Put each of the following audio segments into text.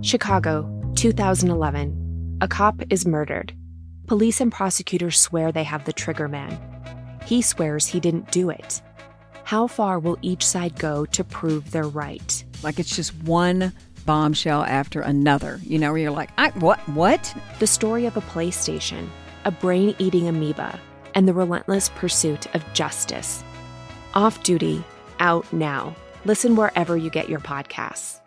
Chicago, 2011. A cop is murdered. Police and prosecutors swear they have the trigger man. He swears he didn't do it. How far will each side go to prove they're right? Like it's just one bombshell after another, where you're like, what? The story of a PlayStation, a brain-eating amoeba, and the relentless pursuit of justice. Off Duty, out now. Listen wherever you get your podcasts.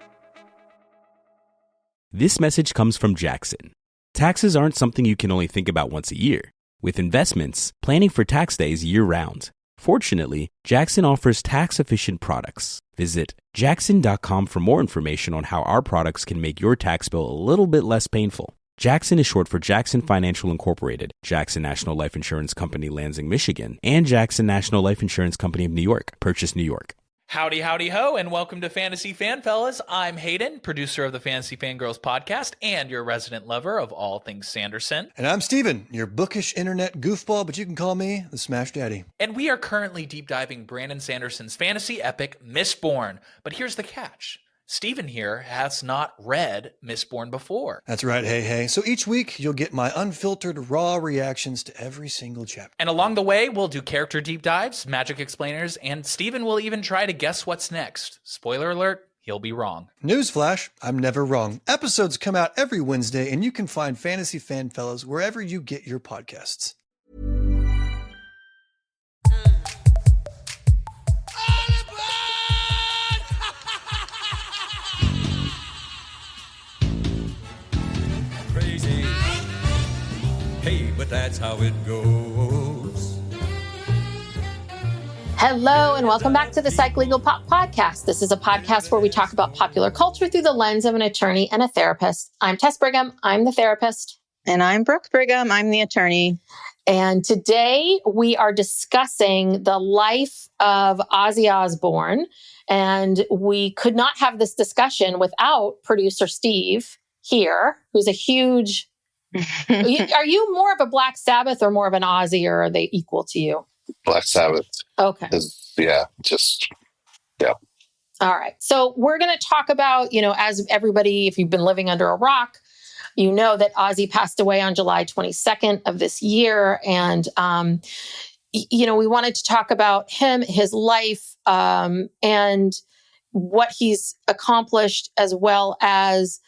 This message comes from Jackson. Taxes aren't something you can only think about once a year. With investments, planning for tax day is year-round. Fortunately, Jackson offers tax-efficient products. Visit jackson.com for more information on how our products can make your tax bill a little bit less painful. Jackson is short for Jackson Financial Incorporated, Jackson National Life Insurance Company, Lansing, Michigan, and Jackson National Life Insurance Company of New York, Purchase, New York. Howdy, howdy, ho, and welcome to Fantasy Fan Fellas. I'm Hayden, producer of the Fantasy Fangirls podcast and your resident lover of all things Sanderson. And I'm Steven, your bookish internet goofball, but you can call me the Smash Daddy. And we are currently deep diving Brandon Sanderson's fantasy epic, Mistborn. But here's the catch. Steven here has not read Mistborn before. That's right, hey. So each week, you'll get my unfiltered, raw reactions to every single chapter. And along the way, we'll do character deep dives, magic explainers, and Steven will even try to guess what's next. Spoiler alert, he'll be wrong. Newsflash, I'm never wrong. Episodes come out every Wednesday, and you can find Fantasy Fan Fellas wherever you get your podcasts. Hey, but that's how it goes. Hello, and welcome back to the Psych Legal Pop Podcast. This is a podcast where we talk about popular culture through the lens of an attorney and a therapist. I'm Tess Brigham. I'm the therapist. And I'm Brooke Brigham. I'm the attorney. And today we are discussing the life of Ozzy Osbourne. And we could not have this discussion without producer Steve here, who's a huge... Are you more of a Black Sabbath or more of an Ozzy, or are they equal to you? Black Sabbath. Okay. Yeah. All right. So we're going to talk about, as everybody, if you've been living under a rock, you know that Ozzy passed away on July 22nd of this year. And, we wanted to talk about him, his life, and what he's accomplished, as well as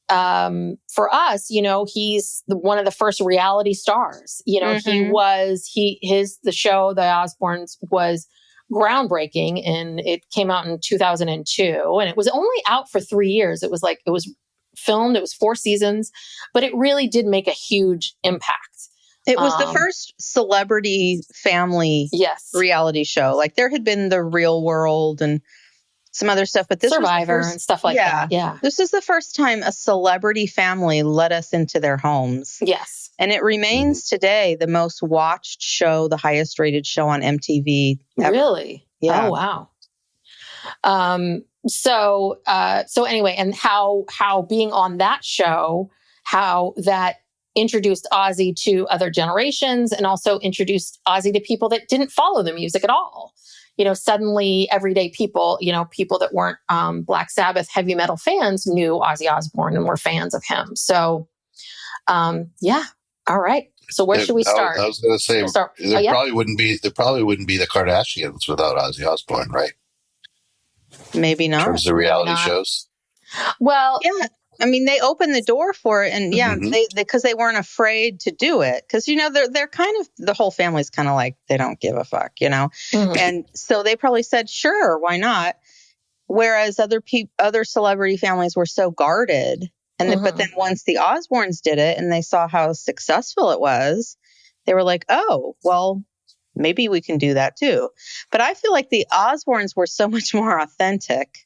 for us, he's one of the first reality stars. The show, The Osbournes, was groundbreaking, and it came out in 2002, and it was only out for 3 years. It was filmed, it was 4 seasons, but it really did make a huge impact. It was the first celebrity family reality show. Like there had been The Real World and some other stuff, but this Survivor was and stuff like that. Yeah. This is the first time a celebrity family let us into their homes. Yes. And it remains today the most watched show, the highest rated show on MTV ever. Really? Yeah. Oh, wow. So anyway, and how being on that show, how that introduced Ozzy to other generations and also introduced Ozzy to people that didn't follow the music at all. Suddenly everyday people, people that weren't Black Sabbath heavy metal fans knew Ozzy Osbourne and were fans of him. So, yeah. All right. So where should we start? I was going to say, there probably wouldn't be the Kardashians without Ozzy Osbourne, right? Maybe not. In terms of reality shows. Well, yeah. I mean, they opened the door for it, and because they weren't afraid to do it, because they're kind of, the whole family's kind of like, they don't give a fuck, and so they probably said, sure, why not? Whereas other celebrity families were so guarded, and but then once the Osbournes did it and they saw how successful it was, they were like, oh, well, maybe we can do that too. But I feel like the Osbournes were so much more authentic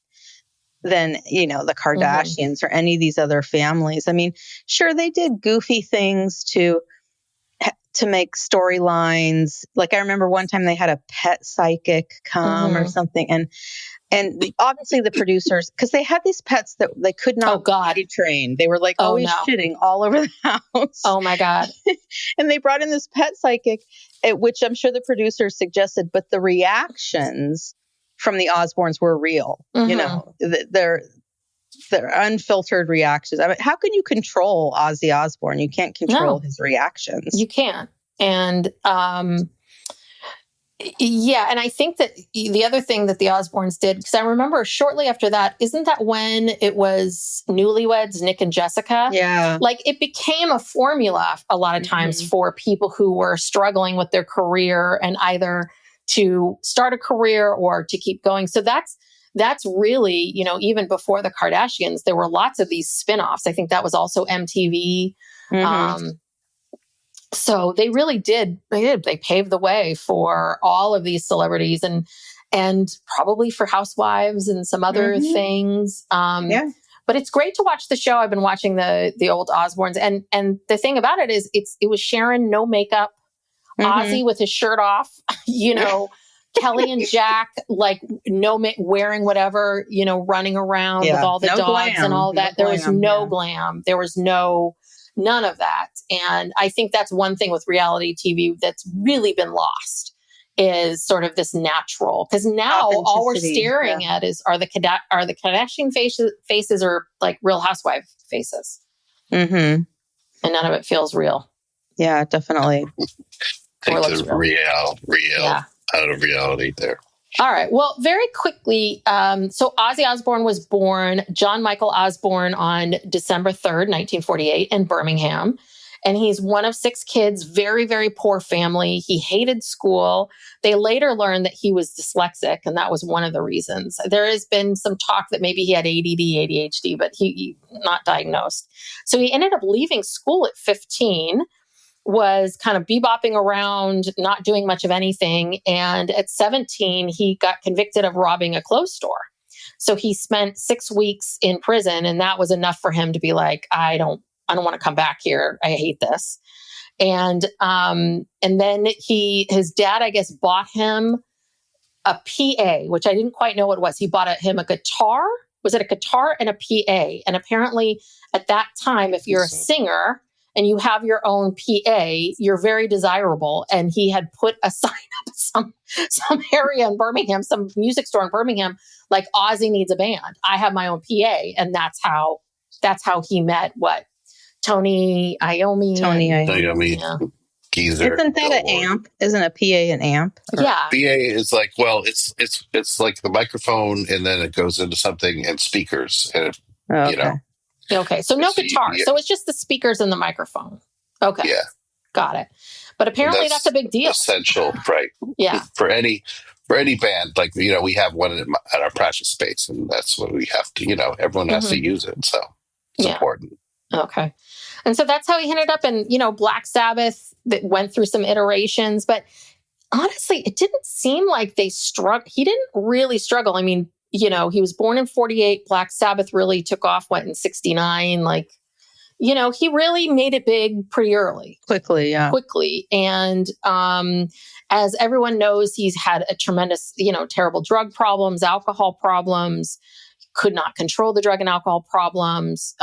than, the Kardashians or any of these other families. I mean, sure, they did goofy things to make storylines. Like I remember one time they had a pet psychic come or something. And obviously the producers, because they had these pets that they could not be trained. They were like always shitting all over the house. Oh my God. And they brought in this pet psychic, which I'm sure the producers suggested, but the reactions from the Osbournes were real. their unfiltered reactions. I mean, how can you control Ozzy Osbourne? You can't control his reactions. You can't. And yeah, and I think that the other thing that the Osbournes did, because I remember shortly after that, isn't that when it was Newlyweds, Nick and Jessica? Yeah. Like it became a formula a lot of times for people who were struggling with their career and either to start a career or to keep going. So that's really, even before the Kardashians, there were lots of these spinoffs. I think that was also MTV. So they really did. They paved the way for all of these celebrities and probably for Housewives and some other things. But it's great to watch the show. I've been watching the old Osbournes, and the thing about it is it was Sharon, no makeup, Ozzy with his shirt off, Kelly and Jack, like wearing whatever, running around with all the dogs and all that. There was no glam. There was none of that. And I think that's one thing with reality TV that's really been lost is sort of this natural, because now all we're staring at are the Kardashian faces or like Real Housewife faces. And none of it feels real. Yeah, definitely. Take the real out of reality there. All right. Well, very quickly, so Ozzy Osbourne was born, John Michael Osbourne, on December 3rd, 1948 in Birmingham. And he's one of 6 kids, very, very poor family. He hated school. They later learned that he was dyslexic, and that was one of the reasons. There has been some talk that maybe he had ADD, ADHD, but he not diagnosed. So he ended up leaving school at 15, was kind of bebopping around, not doing much of anything. And at 17, he got convicted of robbing a clothes store. So he spent 6 weeks in prison, and that was enough for him to be like, I don't want to come back here. I hate this. And then his dad, I guess, bought him a PA, which I didn't quite know what it was. He bought him a guitar. Was it a guitar and a PA? And apparently at that time, if you're a singer and you have your own PA, you're very desirable. And he had put a sign up at some area in Birmingham, some music store in Birmingham, like Ozzy needs a band. I have my own PA. And that's how he met Tony Iommi. Yeah. Geezer. Isn't that an amp? Isn't a PA an amp? Yeah. PA is like, well, it's like the microphone, and then it goes into something and speakers, and Okay, so no guitar. Yeah. So it's just the speakers and the microphone. Okay. Yeah. Got it. But apparently that's a big deal. Essential, right? Yeah. For any band, like, we have one at our practice space, and that's what we have to, everyone has to use it. So it's important. Okay. And so that's how he ended up in, Black Sabbath, that went through some iterations. But honestly, it didn't seem like they struggled. He didn't really struggle. I mean, he was born in 48. Black Sabbath really took off, in 69. Like, he really made it big pretty early. Quickly. And as everyone knows, he's had a tremendous, terrible drug problems, alcohol problems, could not control the drug and alcohol problems.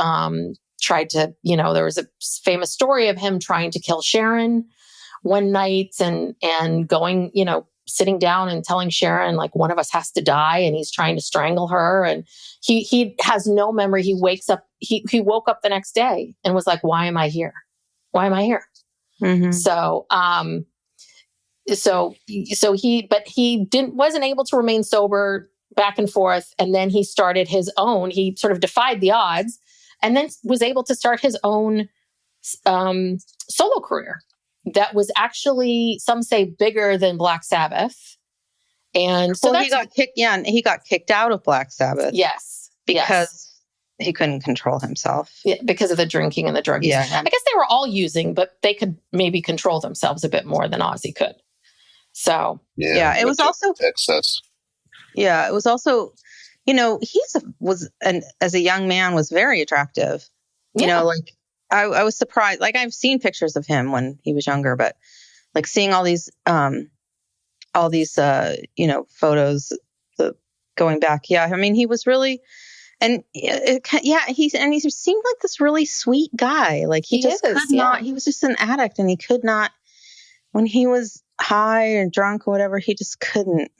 Tried to, there was a famous story of him trying to kill Sharon one night and going, sitting down and telling Sharon, like, one of us has to die, and he's trying to strangle her. And he has no memory. He wakes up, he woke up the next day and was like, why am I here? Why am I here? So he wasn't able to remain sober, back and forth. And then he started his own, he sort of defied the odds, and then was able to start his own solo career that was actually, some say, bigger than Black Sabbath. And so he got kicked out of Black Sabbath. Yes. Because he couldn't control himself. Yeah, because of the drinking and the drug use. I guess they were all using, but they could maybe control themselves a bit more than Ozzy could. So it was also excess. Yeah, it was also, as a young man, was very attractive. Like I was surprised. Like, I've seen pictures of him when he was younger, but like seeing all these photos going back. Yeah, I mean, he was really, and he seemed like this really sweet guy. Like he could not. He was just an addict, and he could not. When he was high or drunk or whatever, he just couldn't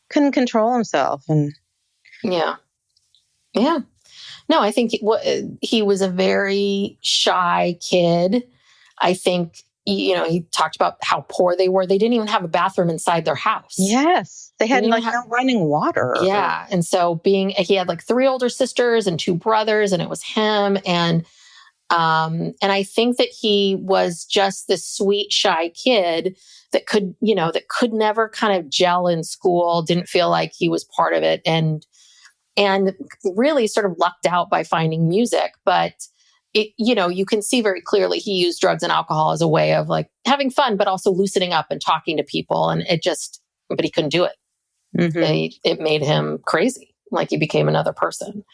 control himself. And Yeah. No, I think he was a very shy kid. I think, he talked about how poor they were. They didn't even have a bathroom inside their house. Yes. They had no running water. Yeah. And so he had like 3 older sisters and 2 brothers, and it was him. And I think that he was just this sweet, shy kid that could never kind of gel in school, didn't feel like he was part of it, and really sort of lucked out by finding music. But you can see very clearly he used drugs and alcohol as a way of like having fun, but also loosening up and talking to people. And but he couldn't do it. Mm-hmm. It made him crazy. Like he became another person.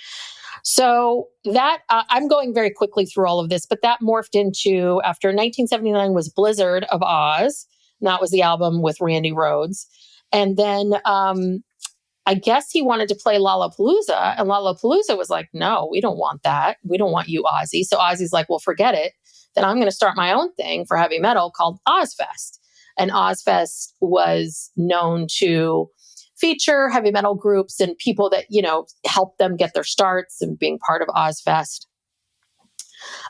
So that I'm going very quickly through all of this, but that morphed into, after 1979 was Blizzard of Oz. And that was the album with Randy Rhoads. And then I guess he wanted to play Lollapalooza, and Lollapalooza was like, no, we don't want that. We don't want you, Ozzy. So Ozzy's like, well, forget it. Then I'm going to start my own thing for heavy metal called Ozzfest. And Ozzfest was known to feature heavy metal groups and people that, helped them get their starts and being part of Ozzfest.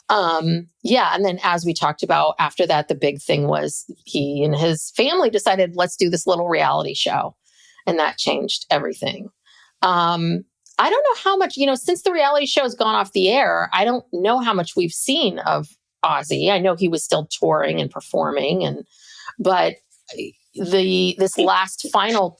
And then as we talked about after that, the big thing was he and his family decided, let's do this little reality show. And that changed everything. I don't know how much, since the reality show has gone off the air, I don't know how much we've seen of Ozzy. I know he was still touring and performing, but this last final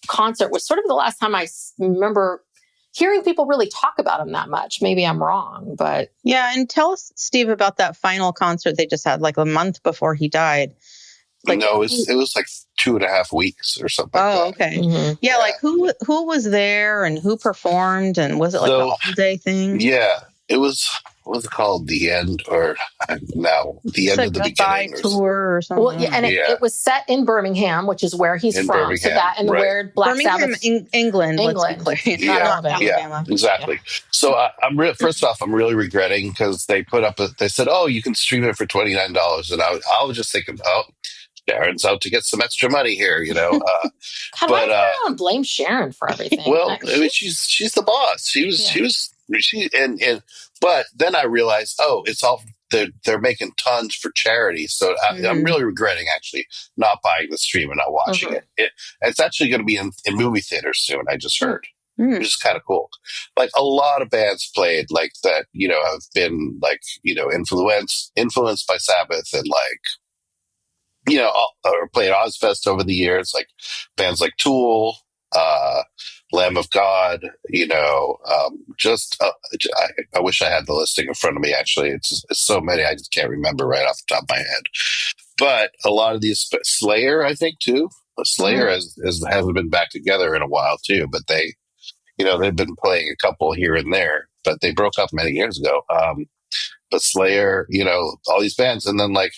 concert was sort of the last time I remember hearing people really talk about him that much. Maybe I'm wrong, but yeah. And tell us, Steve, about that final concert they just had like a month before he died. Like, no, it was like 2.5 weeks or something. Oh, okay. Mm-hmm. Yeah, like who was there and who performed, and was it like an all-day thing? Yeah, it was. What was it called? The End, or now the End like of the Beginning, tour or something. Well, yeah, and it was set in Birmingham, which is where he's from. Birmingham, so that and where Black Sabbath, England. Let's be clear. Not Alabama. Yeah, exactly. Yeah. So first off, I'm really regretting because they put up. They said, "Oh, you can stream it for $29," and I was just thinking, "Oh, Sharon's out to get some extra money here," God, but I don't blame Sharon for everything. Well, she's the boss. But then I realized, it's all they're making tons for charity. So I'm really regretting actually not buying the stream and not watching it. It's actually going to be in movie theaters soon. I just heard, which is kind of cool. Like a lot of bands played like that, have been like, influenced by Sabbath and like, or played Ozfest over the years, like bands like Tool, Lamb of God, I wish I had the listing in front of me. Actually, it's so many, I just can't remember right off the top of my head. But a lot of these, Slayer, I think too. Slayer hasn't been back together in a while too, but they, they've been playing a couple here and there, but they broke up many years ago. But Slayer, all these bands, and then like,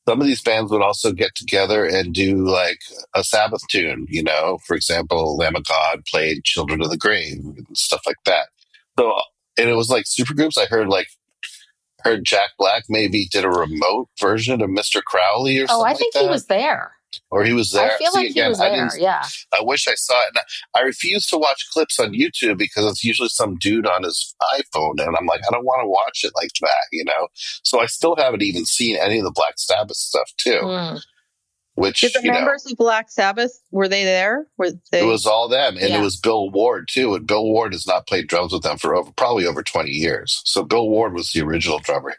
some of these bands would also get together and do like a Sabbath tune, for example, Lamb of God played Children of the Grave and stuff like that. So, and it was like supergroups. I heard Jack Black maybe did a remote version of Mr. Crowley or something. I think he was there. Or he was there. I feel like he was there, yeah. I wish I saw it. And I refuse to watch clips on YouTube because it's usually some dude on his iPhone. And I'm like, I don't want to watch it like that, So I still haven't even seen any of the Black Sabbath stuff, too. Which, did the members of Black Sabbath, were they there? It was all them. And it was Bill Ward, too. And Bill Ward has not played drums with them for probably over 20 years. So Bill Ward was the original drummer.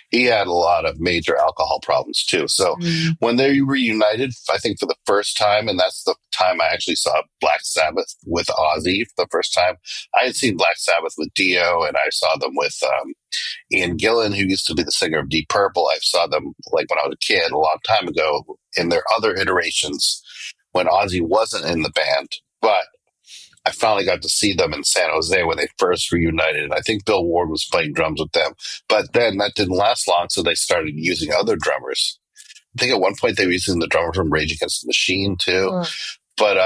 He had a lot of major alcohol problems, too. So when they reunited, I think for the first time, and that's the time I actually saw Black Sabbath with Ozzy for the first time. I had seen Black Sabbath with Dio, and I saw them with Ian Gillan, who used to be the singer of Deep Purple. I saw them like when I was a kid a long time ago in their other iterations when Ozzy wasn't in the band. But I finally got to see them in San Jose when they first reunited. And I think Bill Ward was playing drums with them. But then that didn't last long, so they started using other drummers. I think at one point they were using the drummer from Rage Against the Machine too. But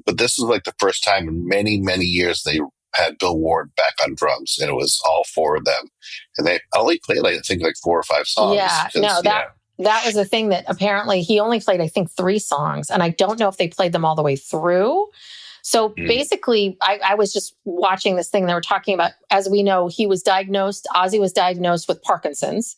this was like the first time in many, many years they had Bill Ward back on drums, and it was all 4 of them. And they only played, I think, like 4 or 5 songs. Yeah, no, that was a thing that apparently he only played, I think, 3 songs. And I don't know if they played them all the way through. So basically, I was just watching this thing they were talking about. As we know, Ozzy was diagnosed with Parkinson's.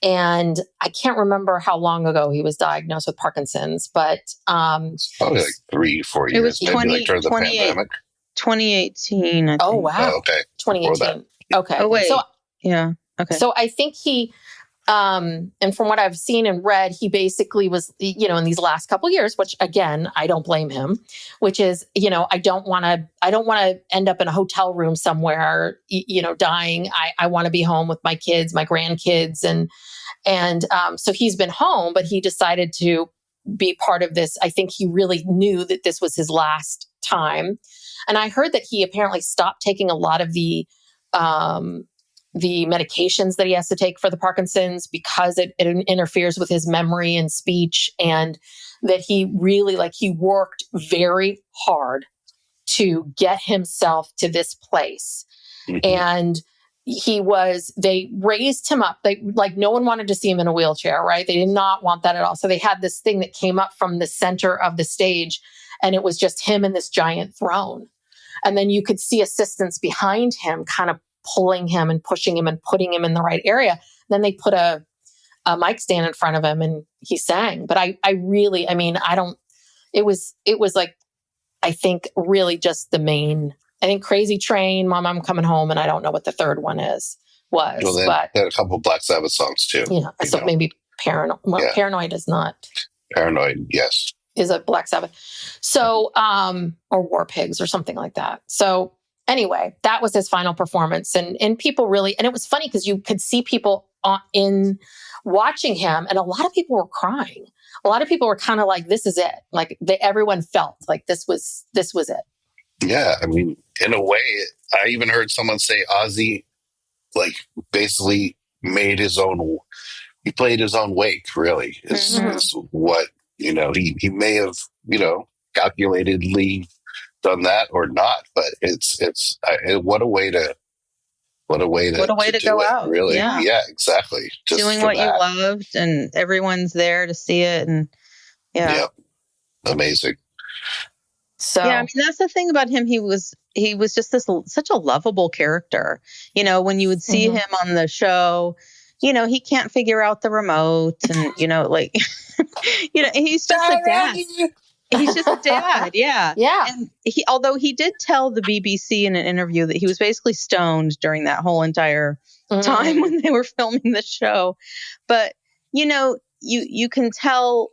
And I can't remember how long ago he was diagnosed with Parkinson's, but it's probably like 3-4 years. It was Maybe like during the pandemic. 2018, I think. Oh, wow. Oh, okay. 2018. Okay. Oh, wait. So, yeah. Okay. So I think he, and from what I've seen and read, he basically was, in these last couple of years, which again, I don't blame him, which is, I don't want to end up in a hotel room somewhere, dying. I want to be home with my kids, my grandkids. And so he's been home, but he decided to be part of this. I think he really knew that this was his last time. And I heard that he apparently stopped taking a lot of the medications that he has to take for the Parkinson's because it interferes with his memory and speech, and that he really, he worked very hard to get himself to this place. And they raised him up. No one wanted to see him in a wheelchair, right? They did not want that at all. So they had this thing that came up from the center of the stage, and it was just him in this giant throne. And then you could see assistants behind him kind of pulling him and pushing him and putting him in the right area. Then they put a mic stand in front of him and he sang. But it was like, I think really just the main, I think Crazy Train, Mom, I'm Coming Home. And I don't know what the third one was, Well, they had a couple of Black Sabbath songs too. Yeah. So maybe Paranoid. Well, yeah. Paranoid is not. Paranoid, yes. Is a Black Sabbath. So, or War Pigs or something like that. So anyway, that was his final performance. And people really, and it was funny because you could see people in watching him, and a lot of people were crying. A lot of people were kind of like, this is it. Like everyone felt like this was it. Yeah. I mean, in a way, I even heard someone say Ozzy, basically he played his own wake, really, is what, he may have, calculatedly done that or not, but what a way to go out. Really. Yeah, exactly. Just doing what you loved, and everyone's there to see it. And yeah. Amazing. So yeah, I mean, that's the thing about him. He was just such a lovable character. When you would see him on the show, he can't figure out the remote, and he's just a dad. He's just a dad. Yeah. Yeah. And although he did tell the BBC in an interview that he was basically stoned during that whole entire time when they were filming the show. But, you can tell,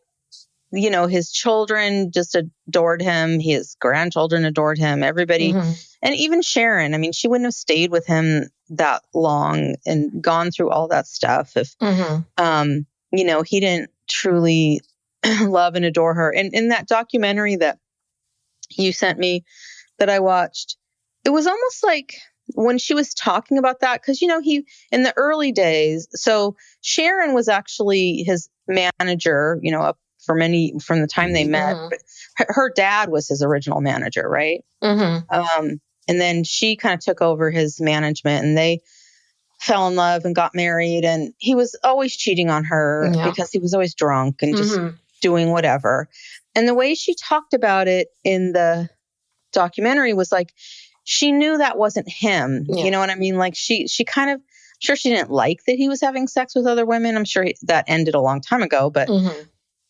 his children just adored him. His grandchildren adored him. Everybody. And even Sharon, I mean, she wouldn't have stayed with him that long and gone through all that stuff if, he didn't truly love and adore her. And in that documentary that you sent me that I watched, it was almost like when she was talking about that, because, he, in the early days, so Sharon was actually his manager, up from the time they met, but her dad was his original manager. Right. And then she kind of took over his management, and they fell in love and got married, and he was always cheating on her because he was always drunk and just doing whatever. And the way she talked about it in the documentary was like, she knew that wasn't him. You know what I mean? Like she kind of, sure, she didn't like that he was having sex with other women. I'm sure that ended a long time ago, but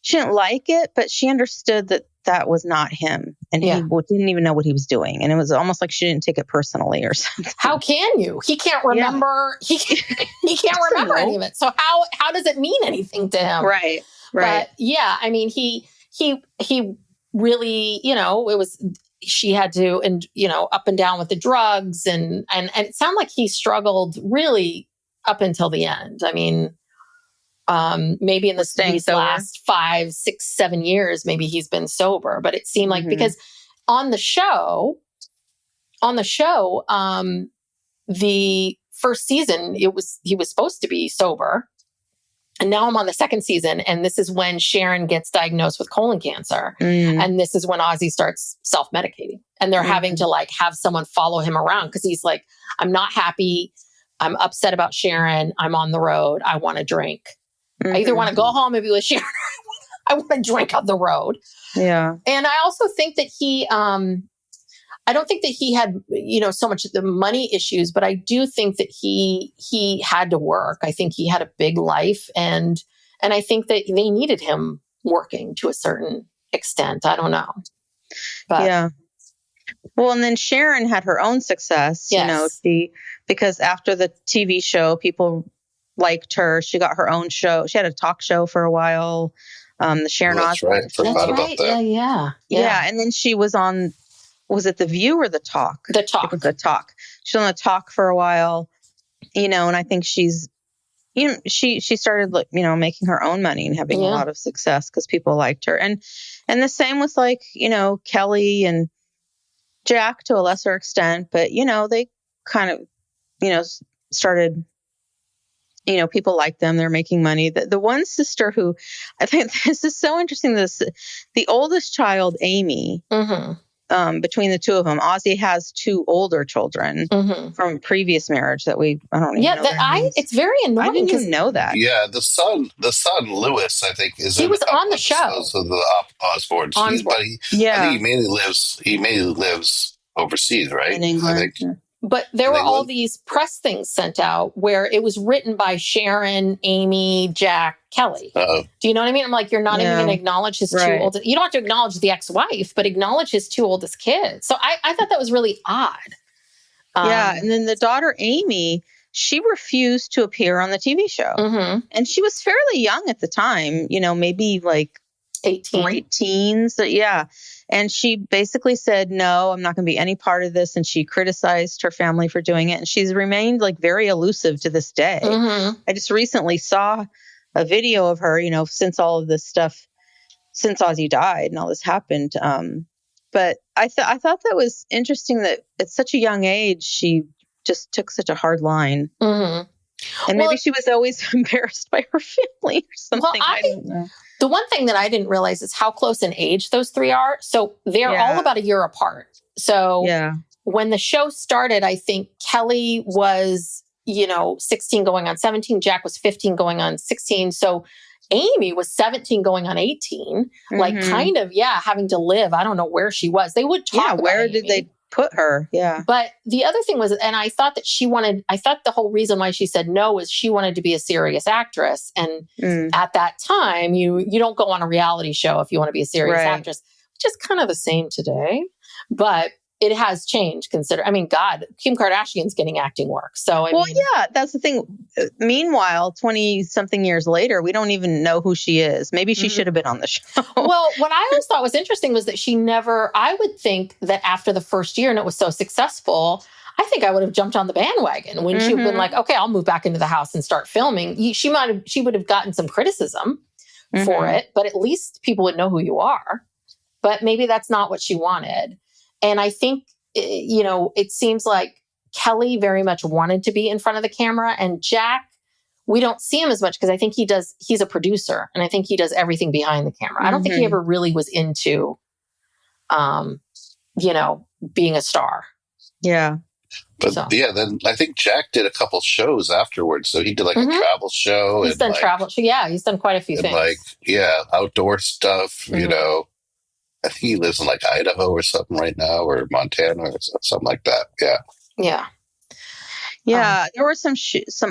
she didn't like it, but she understood that was not him. And he didn't even know what he was doing. And it was almost like she didn't take it personally or something. How can you? He can't remember. He can't remember any of it. So how does it mean anything to him? Right. But yeah, I mean, he really, it was, she had to, and, up and down with the drugs, and it sounded like he struggled really up until the end. I mean, maybe in these last 5, 6, 7 years, maybe he's been sober, but it seemed like, because on the show, the first season, he was supposed to be sober. And now I'm on the second season, and this is when Sharon gets diagnosed with colon cancer. And this is when Ozzy starts self-medicating, and they're having to have someone follow him around, because he's like, I'm not happy. I'm upset about Sharon. I'm on the road. I want to drink. I either want to go home and be with Sharon, or I want to drink on the road. Yeah. And I also think that he, I don't think that he had, so much of the money issues, but I do think that he had to work. I think he had a big life, and I think that they needed him working to a certain extent. I don't know. But yeah. Well, and then Sharon had her own success, because after the TV show, people liked her. She got her own show. She had a talk show for a while. The Sharon That's Osbourne. right. Forgot about that. Yeah. And then she was on, was it The View or The Talk? The Talk. It was The Talk. She was on The Talk for a while, and I think she's, she started, making her own money and having a lot of success because people liked her. And the same with Kelly and Jack to a lesser extent, but, they kind of, started, people like them. They're making money. The one sister who, I think this is so interesting, the oldest child, Amy, between the two of them, Ozzy has two older children from previous marriage that I don't even know their names. It's very annoying. I didn't even know that. Yeah, the son Lewis, I think, is he was on the show. Of the Osbournes. I think he mainly lives overseas, right? In England. I think. But there were all these press things sent out where it was written by Sharon, Amy, Jack, Kelly. Do you know what I mean? I'm like, you're not even going to acknowledge his two oldest. You don't have to acknowledge the ex-wife, but acknowledge his two oldest kids. So I thought that was really odd. And then the daughter, Amy, she refused to appear on the TV show. And she was fairly young at the time, maybe like 18. Late teens. Yeah. And she basically said, no, I'm not going to be any part of this. And she criticized her family for doing it. And she's remained very elusive to this day. I just recently saw a video of her, since all of this stuff, since Ozzy died and all this happened. But I thought that was interesting that at such a young age, she just took such a hard line. And maybe she was always embarrassed by her family or something. Well, I don't know. The one thing that I didn't realize is how close in age those three are. So they're all about a year apart. So when the show started, I think Kelly was, 16 going on 17. Jack was 15 going on 16. So Amy was 17 going on 18. Kind of, having to live. I don't know where she was. They would talk about where Amy. did they put her? Yeah. But the other thing was, and I thought that the whole reason why she said no was she wanted to be a serious actress. And at that time, you don't go on a reality show if you want to be a serious actress, which is kind of the same today. But it has changed. God, Kim Kardashian's getting acting work. So, that's the thing. Meanwhile, 20 something years later, we don't even know who she is. Maybe she should have been on the show. Well, what I always thought was interesting was that I would think that after the first year and it was so successful, I think I would have jumped on the bandwagon when she would have been like, okay, I'll move back into the house and start filming. She would have gotten some criticism for it, but at least people would know who you are. But maybe that's not what she wanted. And I think, it seems like Kelly very much wanted to be in front of the camera, and Jack, we don't see him as much because I think he's a producer, and I think he does everything behind the camera. I don't think he ever really was into, being a star. Yeah. But then I think Jack did a couple shows afterwards. So he did a travel show. He's done travel. Yeah, he's done quite a few things. Outdoor stuff, I think he lives in Idaho or something right now, or Montana or something like that. Yeah. Yeah. There were some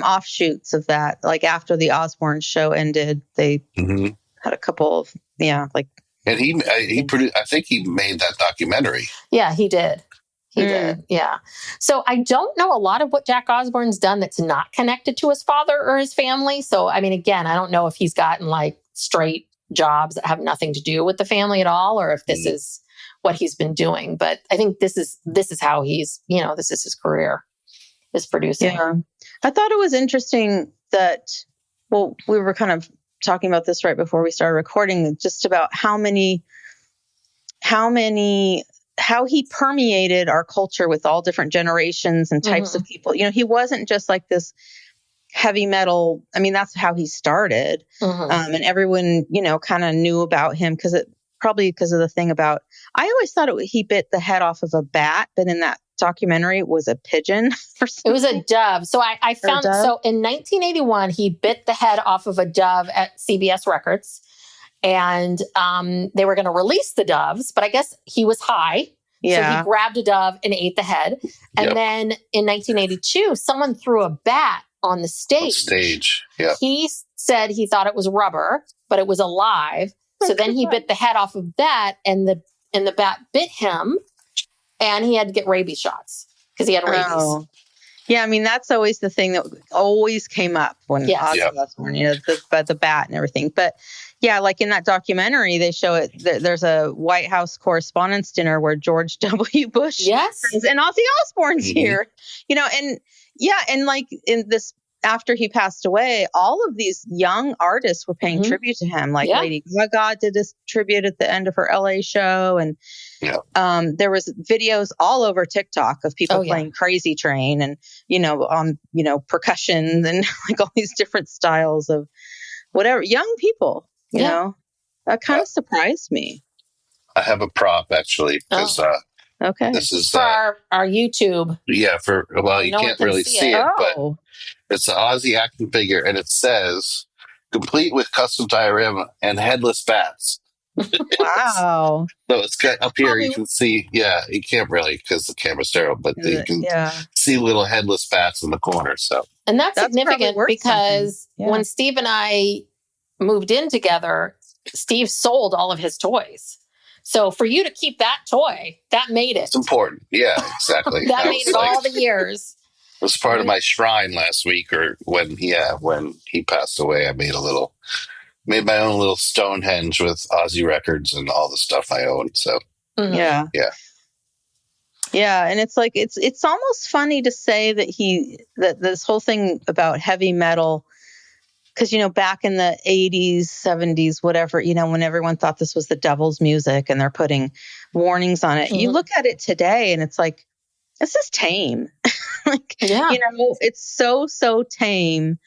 offshoots of that. After the Osbourne show ended, they had a couple of, And he produced, I think he made that documentary. Yeah, he did. He did. Yeah. So I don't know a lot of what Jack Osbourne's done that's not connected to his father or his family. So, again, I don't know if he's gotten straight jobs that have nothing to do with the family at all, or if this is what he's been doing. But I think this is how he's, this is his career, is producing. Yeah. I thought it was interesting that, we were kind of talking about this right before we started recording, just about how he permeated our culture with all different generations and types of people. He wasn't just like this heavy metal. That's how he started. And everyone, kind of knew about him because of the thing about, I always thought he bit the head off of a bat, but in that documentary it was a pigeon or something. It was a dove. So I found, so in 1981, he bit the head off of a dove at CBS Records, and they were going to release the doves, but I guess he was high. So he grabbed a dove and ate the head. And then in 1982, someone threw a bat on the stage. He said he thought it was rubber, but it was alive. So then he bit the head off of that, and the bat bit him, and he had to get rabies shots because he had rabies. Oh. Yeah, I mean, that's always the thing that always came up when Ozzy Osbourne, the bat and everything. But yeah, like in that documentary, they show it. There's a White House Correspondents' Dinner where George W. Bush and Ozzy Osbourne's here, and like in this, after he passed away, all of these young artists were paying tribute to him. Like Lady Gaga did this tribute at the end of her LA show. And there was videos all over TikTok of people playing Crazy Train and, percussion and like all these different styles of whatever. Young people, you know, that kind of surprised me. I have a prop actually. Okay. This is for our YouTube. Yeah, you can't really see it, but it's an Ozzy action figure, and it says, complete with custom tie rim and headless bats. Wow. So it's got up here, you can see, you can't really because the camera's sterile, but you can see little headless bats in the corner. So, and that's significant because when Steve and I moved in together, Steve sold all of his toys. So for you to keep that toy, that made it. It's important. Yeah, exactly. that made it all the years. It was part of my shrine last week, or when he passed away. I made my own little Stonehenge with Ozzy records and all the stuff I own. So yeah, and it's like it's almost funny to say that this whole thing about heavy metal. Because, back in the 80s, 70s, whatever, when everyone thought this was the devil's music and they're putting warnings on it, you look at it today and it's like, this is tame. It's so tame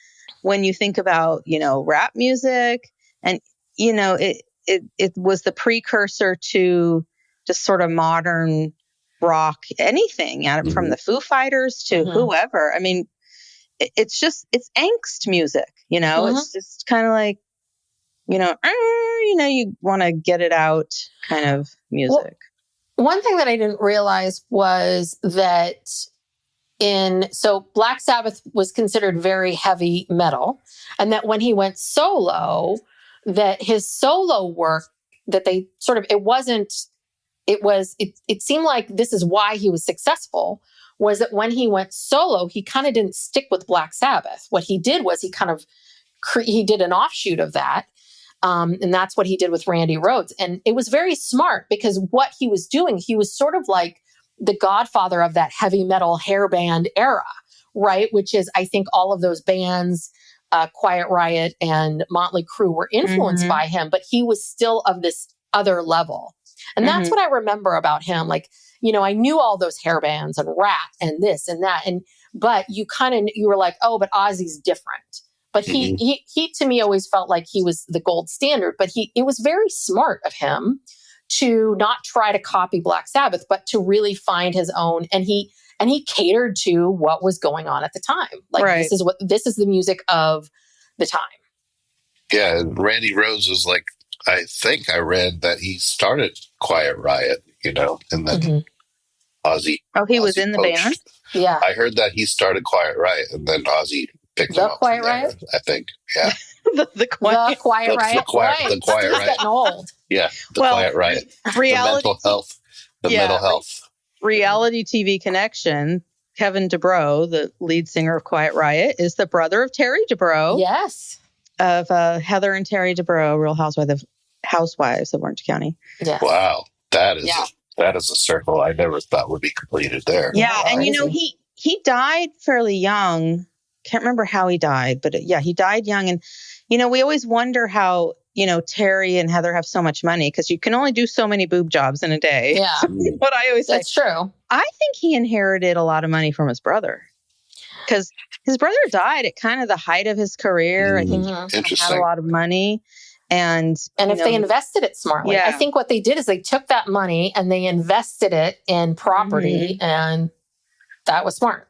when you think about, rap music. And, it was the precursor to just sort of modern rock, anything, from the Foo Fighters to whoever. I mean, it's angst music, it's just kind of like, you want to get it out kind of music. Well, one thing that I didn't realize was that Black Sabbath was considered very heavy metal, and that when he went solo, that his solo work, that they sort of, it seemed like this is why he was successful, was that when he went solo, he kind of didn't stick with Black Sabbath. What he did was he did an offshoot of that. And that's what he did with Randy Rhoads. And it was very smart because what he was doing, he was sort of like the godfather of that heavy metal hair band era, right? Which is, I think all of those bands, Quiet Riot and Motley Crue, were influenced by him, but he was still of this other level. And that's what I remember about him. Like, I knew all those hair bands and Rat and this and that. But you were like, oh, but Ozzy's different. But he to me always felt like he was the gold standard. But it was very smart of him to not try to copy Black Sabbath, but to really find his own. And he catered to what was going on at the time. Like, this is the music of the time. Yeah. Randy Rhoads was like, I think I read that he started Quiet Riot, and then Ozzy. Oh, he was in the band? Yeah. I heard that he started Quiet Riot and then Ozzy picked him up. Quiet Riot? I think. Yeah. the Quiet Riot. The Quiet Riot. Getting old. Yeah. Quiet Riot. Reality. The mental health. Reality TV Connection. Kevin DuBrow, the lead singer of Quiet Riot, is the brother of Terry DuBrow. Yes. Of Heather and Terry DuBrow, Real Housewives of Orange County. Yes. Wow. That is a circle I never thought would be completed there. Yeah. And, he died fairly young. Can't remember how he died, but he died young. And, we always wonder how, Terry and Heather have so much money because you can only do so many boob jobs in a day. Yeah. What I always say. That's true. I think he inherited a lot of money from his brother because his brother died at kind of the height of his career. I think he had a lot of money. And if they invested it smartly, I think what they did is they took that money and they invested it in property, and that was smart.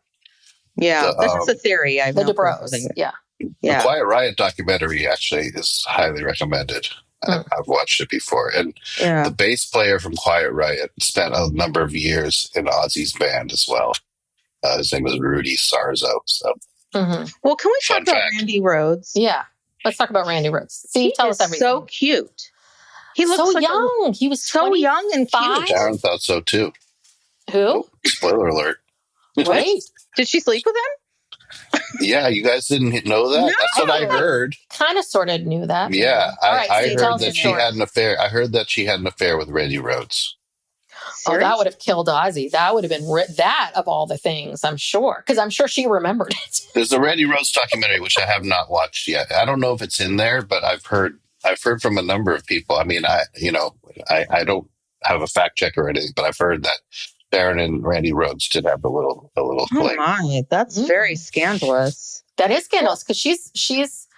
Yeah, this is a theory. The DuBrows. Yeah. The Quiet Riot documentary actually is highly recommended. I've watched it before. And the bass player from Quiet Riot spent a number of years in Ozzy's band as well. His name is Rudy Sarzo. So, well, can we talk about Randy Rhoads? Yeah, let's talk about Randy Rhoads. Steve, tell us everything. So cute. He looks so like young. He was so young and cute. Sharon thought so too. Who? Oh, spoiler alert. Wait. Did she sleep with him? Yeah, you guys didn't know that? No. That's what I heard. Kind of sort of knew that. Yeah, I heard that she had had an affair. I heard that she had an affair with Randy Rhoads. Oh, that would have killed Ozzy. That would have been that of all the things, I'm sure. Because I'm sure she remembered it. There's a Randy Rhoads documentary, which I have not watched yet. I don't know if it's in there, but I've heard from a number of people. I mean, I don't have a fact check or anything, but I've heard that Sharon and Randy Rhoads did have a little Oh fling. my, that's very scandalous. That is scandalous because she's,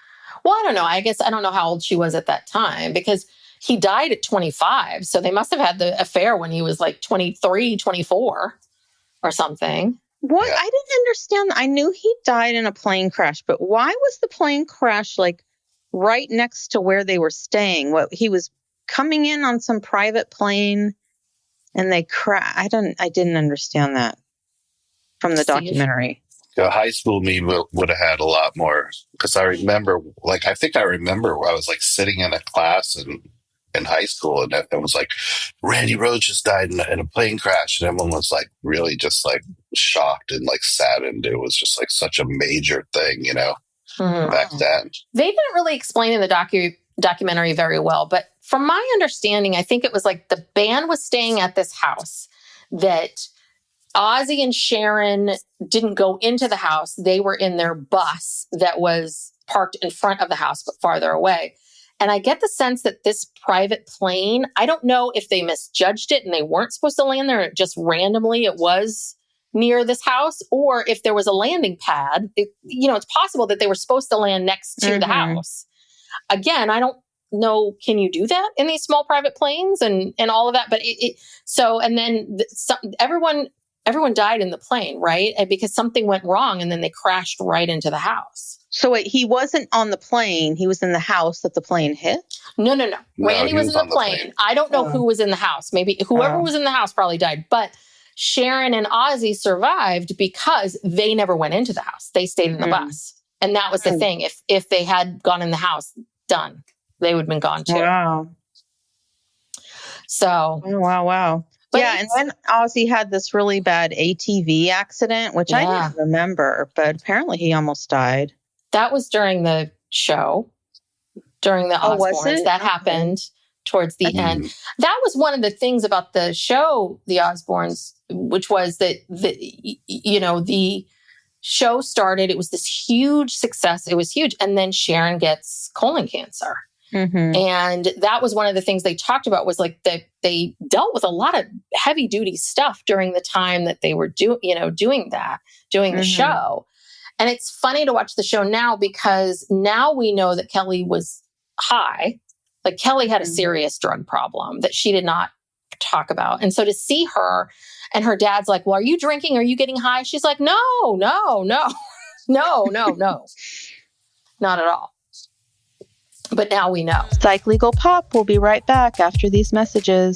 well, I don't know. I guess I don't know how old she was at that time because he died at 25. So they must have had the affair when he was like 23, 24 or something. What? Yeah. I didn't understand. I knew he died in a plane crash, but why was the plane crash like right next to where they were staying? What, he was coming in on some private plane and they crashed. I didn't understand that from the documentary. The high school me would have had a lot more because I remember, I was like sitting in a class in high school and it was like, Randy Rhoads just died in a plane crash. And everyone was like really just like shocked and like saddened. It was just like such a major thing, back then. They didn't really explain in the documentary very well, but from my understanding, I think it was like the band was staying at this house that Ozzy and Sharon didn't go into the house. They were in their bus that was parked in front of the house, but farther away. And I get the sense that this private plane, I don't know if they misjudged it and they weren't supposed to land there. Just randomly it was near this house, or if there was a landing pad, it's possible that they were supposed to land next to the house. Again, I don't know. Can you do that in these small private planes and all of that? But everyone died in the plane, right? And because something went wrong and then they crashed right into the house. So wait, he wasn't on the plane. He was in the house that the plane hit? No. Randy was in the plane. I don't know who was in the house. Maybe whoever was in the house probably died. But Sharon and Ozzy survived because they never went into the house. They stayed in the bus. And that was the thing. If they had gone in the house, done. They would have been gone too. Wow. So. Wow. But and then Ozzy had this really bad ATV accident, which I didn't remember, but apparently he almost died. That was during the show, during the Osbournes. Was it? That happened towards the end. That was one of the things about the show, the Osbournes, which was that the show started. It was this huge success. It was huge. And then Sharon gets colon cancer. And that was one of the things they talked about was like that they dealt with a lot of heavy duty stuff during the time that they were doing the show. And it's funny to watch the show now because now we know that Kelly was high. Like Kelly had a serious drug problem that she did not talk about. And so to see her and her dad's like, well, are you drinking? Are you getting high? She's like, no, not at all. But now we know. Psych Legal Pop will be right back after these messages.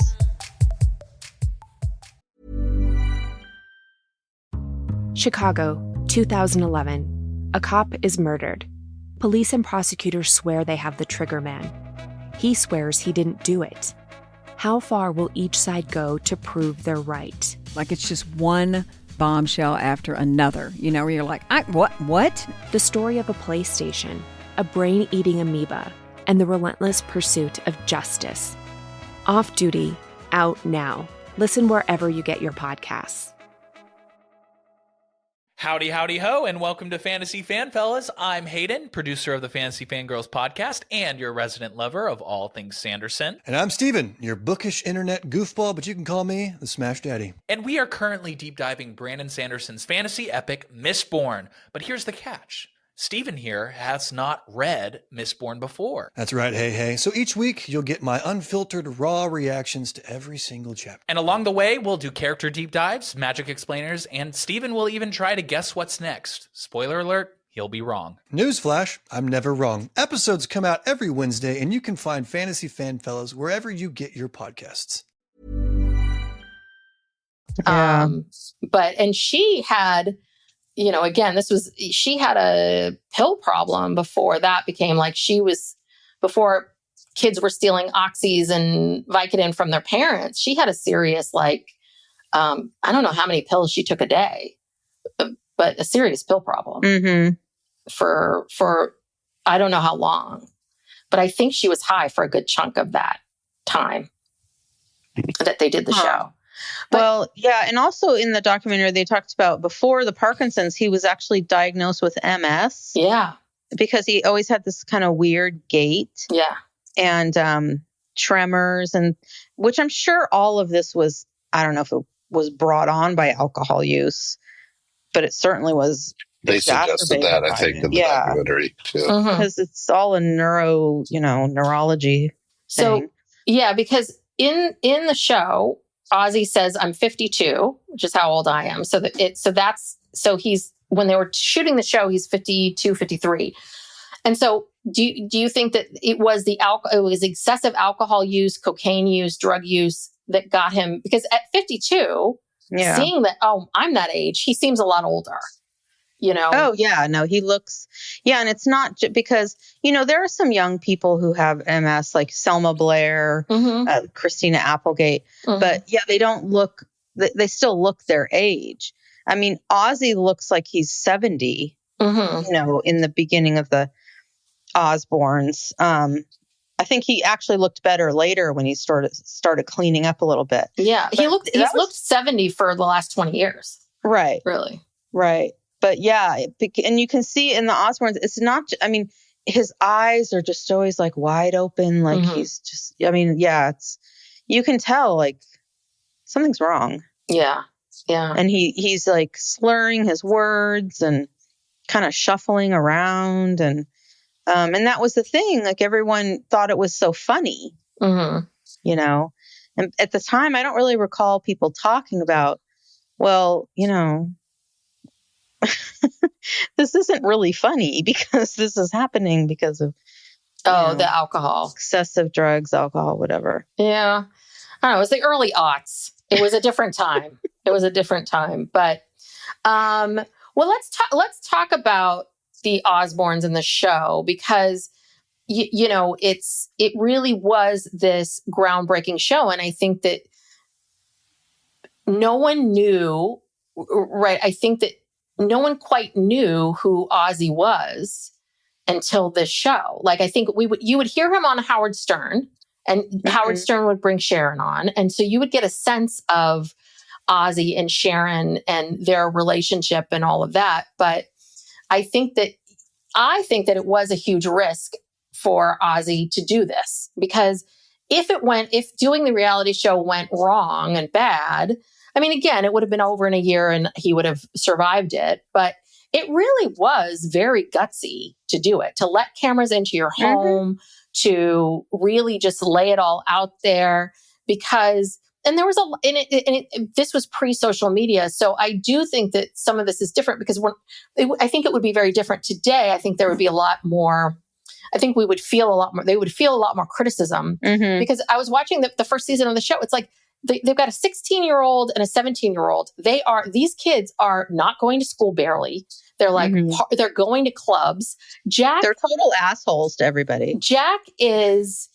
Chicago, 2011. A cop is murdered. Police and prosecutors swear they have the trigger man. He swears he didn't do it. How far will each side go to prove they're right? Like it's just one bombshell after another, where you're like, what? The story of a PlayStation, a brain-eating amoeba, and the relentless pursuit of justice. Off Duty, out now. Listen wherever you get your podcasts. Howdy, howdy, ho, and welcome to Fantasy Fanfellas. I'm Hayden, producer of the Fantasy Fangirls podcast and your resident lover of all things Sanderson. And I'm Steven, your bookish internet goofball, but you can call me the Smash Daddy. And we are currently deep diving Brandon Sanderson's fantasy epic, Mistborn. But here's the catch. Steven here has not read Mistborn before. That's right, hey. So each week, you'll get my unfiltered, raw reactions to every single chapter. And along the way, we'll do character deep dives, magic explainers, and Steven will even try to guess what's next. Spoiler alert, he'll be wrong. Newsflash, I'm never wrong. Episodes come out every Wednesday, and you can find Fantasy Fanfellows wherever you get your podcasts. Yeah. And she had, again, she had a pill problem before that became like before kids were stealing Oxys and Vicodin from their parents. She had a serious, I don't know how many pills she took a day, but a serious pill problem for I don't know how long, but I think she was high for a good chunk of that time that they did the show. Well, yeah. And also in the documentary, they talked about before the Parkinson's, he was actually diagnosed with MS. Yeah. Because he always had this kind of weird gait. Yeah. And tremors, and which I'm sure all of this was, I don't know if it was brought on by alcohol use, but it certainly was. They suggested that, I think, in the documentary too. Because it's all a neurology thing. Yeah, because in the show, Ozzy says, I'm 52, which is how old I am. So he's, when they were shooting the show, he's 52, 53. And so do you think that it was it was excessive alcohol use, cocaine use, drug use that got him? Because at 52, seeing that, I'm that age, he seems a lot older, Oh, yeah. No, he looks, and it's not because, there are some young people who have MS, like Selma Blair, Christina Applegate, but they don't look, they still look their age. I mean, Ozzy looks like he's 70, in the beginning of the Osbournes. I think he actually looked better later when he started cleaning up a little bit. Yeah, he's looked 70 for the last 20 years. Right. Really. Right. But and you can see in the Osbournes, it's not, his eyes are just always like wide open. Like he's just, it's, you can tell like something's wrong. Yeah. Yeah. And he's like slurring his words and kind of shuffling around. And that was the thing. Like everyone thought it was so funny, and at the time, I don't really recall people talking about, well, this isn't really funny because this is happening because of the alcohol, excessive drugs, alcohol, whatever. Yeah, I don't know. It was the early aughts. It was a different time. But let's talk about the Osbournes in the show, because it really was this groundbreaking show, and I think that no one knew. Right, I think that no one quite knew who Ozzy was until this show. Like, I think you would hear him on Howard Stern, and Howard Stern would bring Sharon on. And so you would get a sense of Ozzy and Sharon and their relationship and all of that. But I think that it was a huge risk for Ozzy to do this, because if doing the reality show went wrong and bad, again, it would have been over in a year and he would have survived it. But it really was very gutsy to do it, to let cameras into your home, to really just lay it all out there, because, and there was this was pre-social media. So I do think that some of this is different, because I think it would be very different today. I think there would be a lot more, I think we would feel a lot more, they would feel a lot more criticism, because I was watching the first season of the show. It's like, they've got a 16-year-old and a 17-year-old. These kids are not going to school barely. They're like, they're going to clubs. Jack, they're total assholes to everybody. Jack is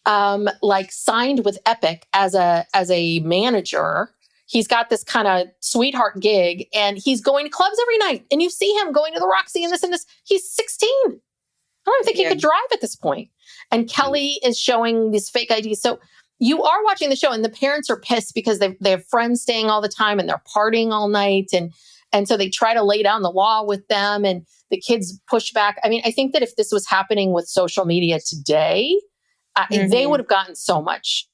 signed with Epic as a manager. He's got this kind of sweetheart gig, and he's going to clubs every night. And you see him going to the Roxy and this. He's 16. I don't think he could drive at this point. And Kelly is showing these fake IDs. So you are watching the show, and the parents are pissed because they have friends staying all the time and they're partying all night. And so they try to lay down the law with them, and the kids push back. I think that if this was happening with social media today, they would have gotten so much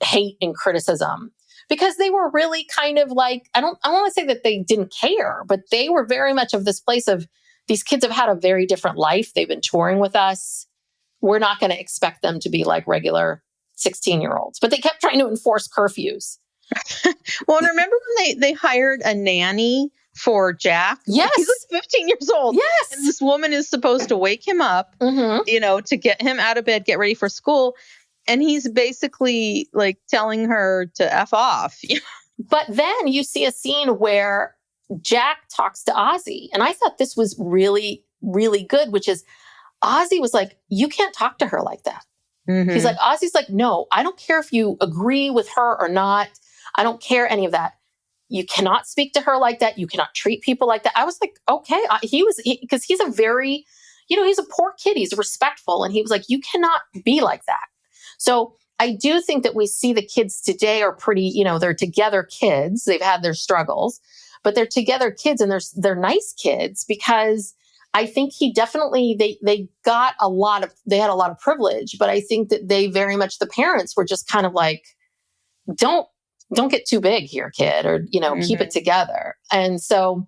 hate and criticism, because they were really kind of like, I want to say that they didn't care, but they were very much of this place of, these kids have had a very different life. They've been touring with us. We're not going to expect them to be like regular 16-year-olds, but they kept trying to enforce curfews. Well, and remember when they hired a nanny for Jack. Yes. He's like 15 years old. Yes. And this woman is supposed to wake him up, to get him out of bed, get ready for school. And he's basically like telling her to F off. But then you see a scene where Jack talks to Ozzy. And I thought this was really, really good, which is Ozzy was like, you can't talk to her like that. He's like, Ozzy's like, no, I don't care if you agree with her or not. I don't care any of that. You cannot speak to her like that. You cannot treat people like that. I was like, okay. Because he's a very, he's a poor kid. He's respectful. And he was like, you cannot be like that. So I do think that we see the kids today are pretty, they're together kids. They've had their struggles, but they're together kids and they're nice kids because I think he definitely, they had a lot of privilege, but I think that they very much, the parents were just kind of like, don't get too big here, kid, or, keep it together. And so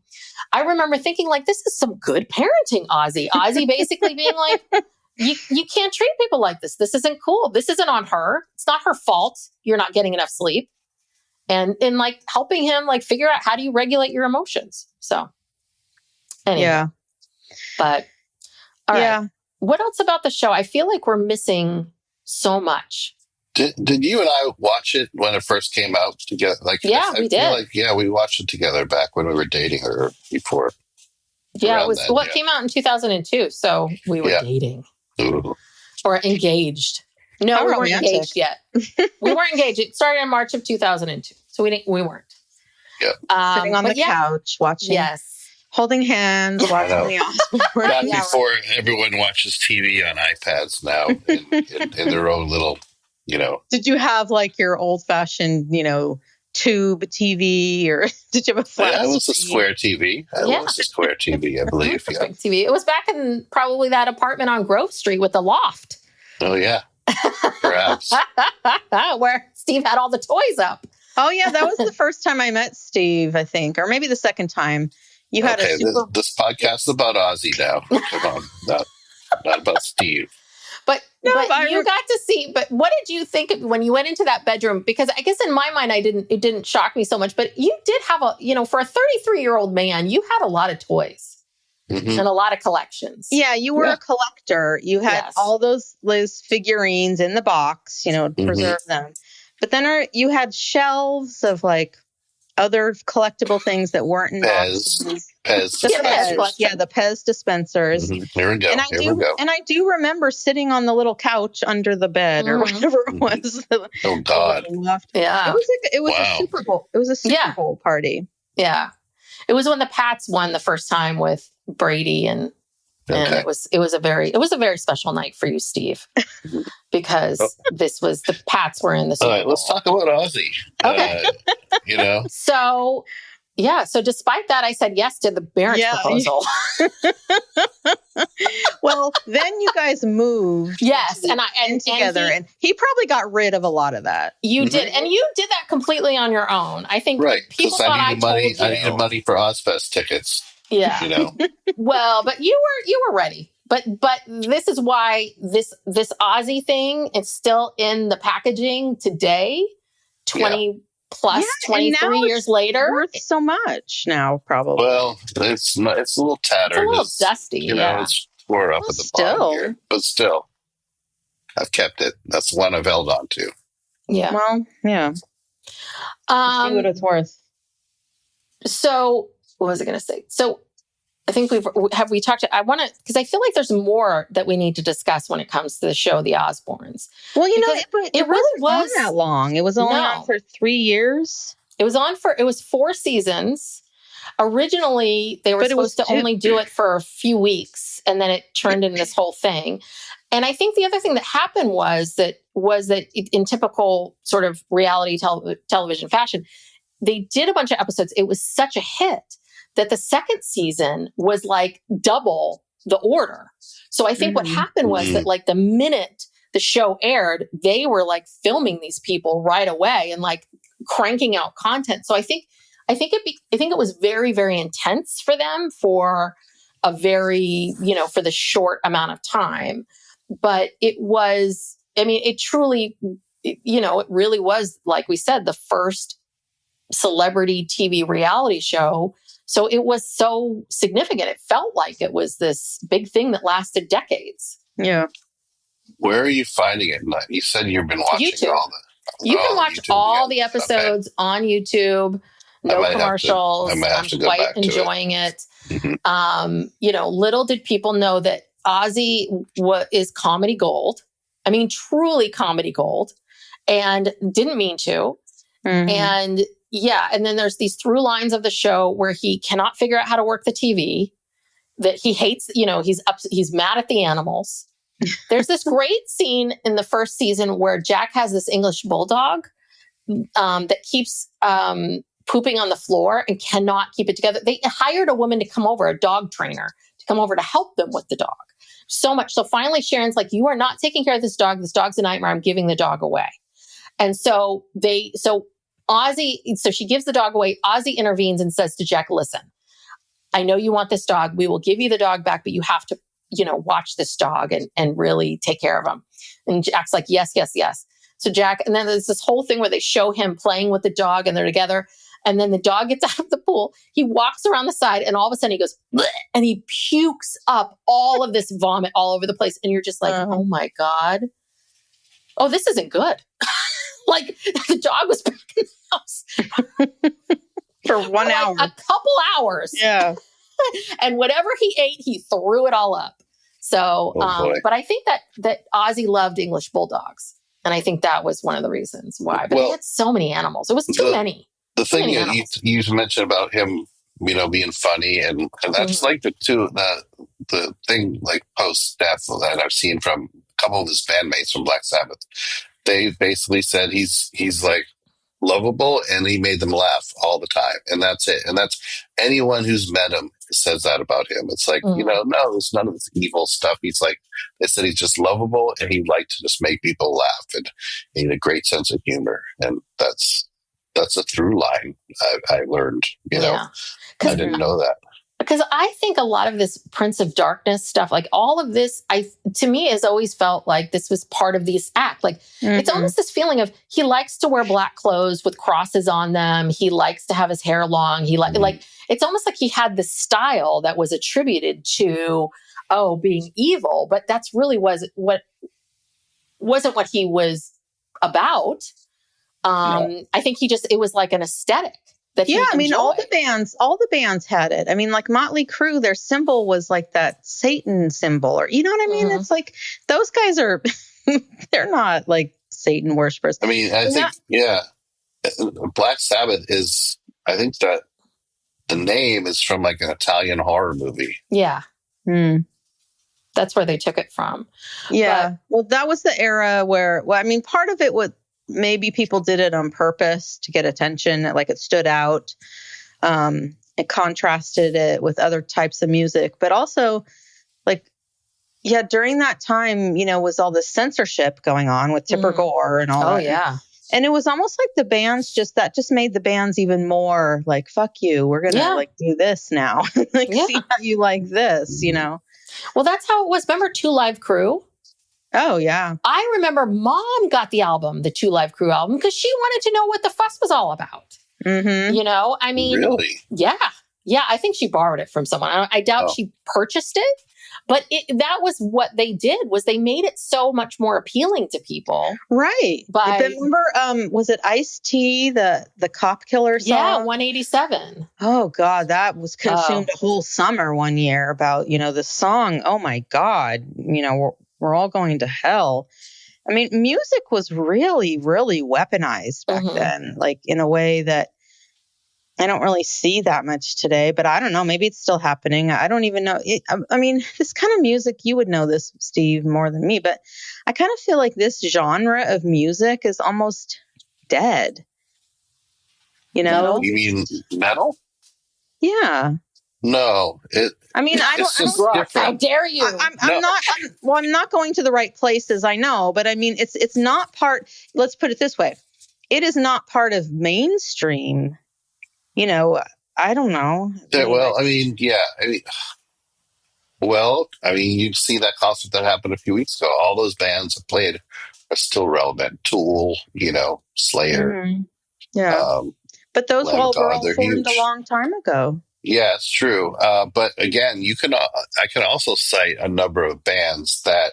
I remember thinking like, this is some good parenting, Ozzy. Ozzy basically being like, you can't treat people like this. This isn't cool. This isn't on her. It's not her fault. You're not getting enough sleep. And like helping him like figure out how do you regulate your emotions. So anyway. Yeah. But all right. What else about the show? I feel like we're missing so much. Did you and I watch it when it first came out together? Like, we did. We watched it together back when we were dating or before. Yeah, it was. It came out in 2002, so we were dating. Ooh. Or engaged. No, we weren't engaged yet. We weren't engaged. It started in March of 2002, so we weren't. Yep. Sitting on the couch watching. Yes. Holding hands, watching the Osbournes. Not before everyone watches TV on iPads now in their own little, Did you have like your old-fashioned, tube TV, or did you have a flat I was a screen? square TV. I was a square TV, I believe. Perfect TV. It was back in probably that apartment on Grove Street with the loft. Oh, yeah. Perhaps. Where Steve had all the toys up. Oh, yeah. That was the first time I met Steve, I think. Or maybe the second time. You had a super... This podcast is about Ozzy now. Come on. Not about Steve. But you got to see, but what did you think of when you went into that bedroom? Because I guess in my mind, it didn't shock me so much, but you did have for a 33-year-old man, you had a lot of toys and a lot of collections. Yeah, you were a collector. You had all those figurines in the box, to preserve them. But then you had shelves of like other collectible things that weren't in boxes. Pez dispensers. Yeah, the Pez dispensers. Here we go. And I do remember sitting on the little couch under the bed or whatever it was. Oh God! Yeah, it was a Super Bowl. It was a Super Bowl party. Yeah, it was when the Pats won the first time with Brady, and it was a very special night for you, Steve, because the Pats were in the Super Bowl. All right, let's talk about Ozzy. Okay. So despite that, I said yes to the marriage proposal. Well, then you guys moved. Yes, and together, and he probably got rid of a lot of that. You did, and you did that completely on your own. I think people thought I told you. I needed money for Ozfest tickets. Yeah, Well, but you were ready. But this is why this Ozzy thing is still in the packaging today. 23 years later, worth so much now, probably. Well, it's a little tattered. It's a little dusty. It's tore up at the bottom here, but still, I've kept it. That's the one I've held on to. Yeah. Well, yeah. See what it's worth. So, what was I going to say? So, I think we talked. I want to, because I feel like there's more that we need to discuss when it comes to the show, The Osbournes. Well, it really wasn't that long. It was only on for 3 years. It was 4 seasons. Originally, they were supposed to only do it for a few weeks, and then it turned into this whole thing. And I think the other thing that happened was that in typical sort of reality television fashion, they did a bunch of episodes. It was such a hit that the second season was like double the order. So I think what happened was that like the minute the show aired, they were like filming these people right away and like cranking out content. So I think it was very, very intense for them for a very, for the short amount of time. But it was, it truly, it really was, like we said, the first celebrity TV reality show So it was so significant. It felt like it was this big thing that lasted decades. Yeah. Where are you finding it? You said you've been watching YouTube. all the. You can watch YouTube all again. the episodes on YouTube. No commercials. I might have I'm to go quite back to enjoying it. Mm-hmm. Little did people know that Ozzy is comedy gold. I mean, truly comedy gold, and didn't mean to. Mm-hmm. And and then there's these through lines of the show where he cannot figure out how to work the TV, that he hates, he's mad at the animals. There's this great scene in the first season where Jack has this English bulldog that keeps pooping on the floor and cannot keep it together. They hired a woman to come over, a dog trainer, to come over to help them with the dog. So much. So finally, Sharon's like, you are not taking care of this dog. This dog's a nightmare. I'm giving the dog away. And so she gives the dog away. Ozzy intervenes and says to Jack, listen, I know you want this dog. We will give you the dog back, but you have to, watch this dog and really take care of him. And Jack's like, yes, yes, yes. So Jack, and then there's this whole thing where they show him playing with the dog and they're together. And then the dog gets out of the pool. He walks around the side and all of a sudden he goes, bleh, and he pukes up all of this vomit all over the place. And you're just like, oh my God. Oh, this isn't good. Like the dog was back in the house for 1 hour, a couple hours. Yeah. And whatever he ate, he threw it all up. So, but I think that Ozzy loved English bulldogs. And I think that was one of the reasons why. But he had so many animals. It was too many. The thing you mentioned about him, being funny, and that's like the thing, like post-death that I've seen from a couple of his bandmates from Black Sabbath. They basically said he's like lovable and he made them laugh all the time. And that's it. And that's anyone who's met him says that about him. It's like, no, there's none of this evil stuff. He's like, they said he's just lovable and he liked to just make people laugh, and he had a great sense of humor. And that's a through line I learned, I didn't know that. Because I think a lot of this Prince of Darkness stuff, like all of this, to me has always felt like this was part of this act. Like it's almost this feeling of he likes to wear black clothes with crosses on them. He likes to have his hair long. He like it's almost like he had this style that was attributed to being evil, but that's really wasn't what he was about. I think it was like an aesthetic. All the bands had it. I mean, like Motley Crue, their symbol was like that Satan symbol, or you know what I mean? It's like those guys are, they're not like Satan worshipers. I mean, I think, Black Sabbath is, I think that the name is from like an Italian horror movie. Yeah. That's where they took it from. Yeah. Well, that was the era where, part of it was, maybe people did it on purpose to get attention, like it stood out. It contrasted it with other types of music, but also during that time, was all this censorship going on with Tipper Gore and all that. Oh, yeah. And it was almost like the bands just made the bands even more like, fuck you. We're going to do this now. See how you like this, Well, that's how it was. Remember Two Live Crew? Oh, yeah. I remember Mom got the album, the Two Live Crew album, because she wanted to know what the fuss was all about. I mean, really? Yeah. Yeah. I think she borrowed it from someone. I doubt she purchased it, but that was what they did, was they made it so much more appealing to people. Right. Remember, was it Ice-T, the cop killer song? Yeah, 187. Oh, God, that was consumed a whole summer one year about, the song. Oh, my God. We're all going to hell. I mean, music was really, really weaponized back then, like in a way that I don't really see that much today, but I don't know. Maybe it's still happening. I don't even know. This kind of music, you would know this, Steve, more than me, but I kind of feel like this genre of music is almost dead. You mean metal? Yeah. No, I don't. How dare you? I'm not going to the right places. I know, but it's not part. Let's put it this way: it is not part of mainstream. I don't know. You'd see that concert that happened a few weeks ago. All those bands that played are still relevant. Tool, Slayer. Yeah, but those were all formed a long time ago. Yeah, it's true. But again, I can also cite a number of bands that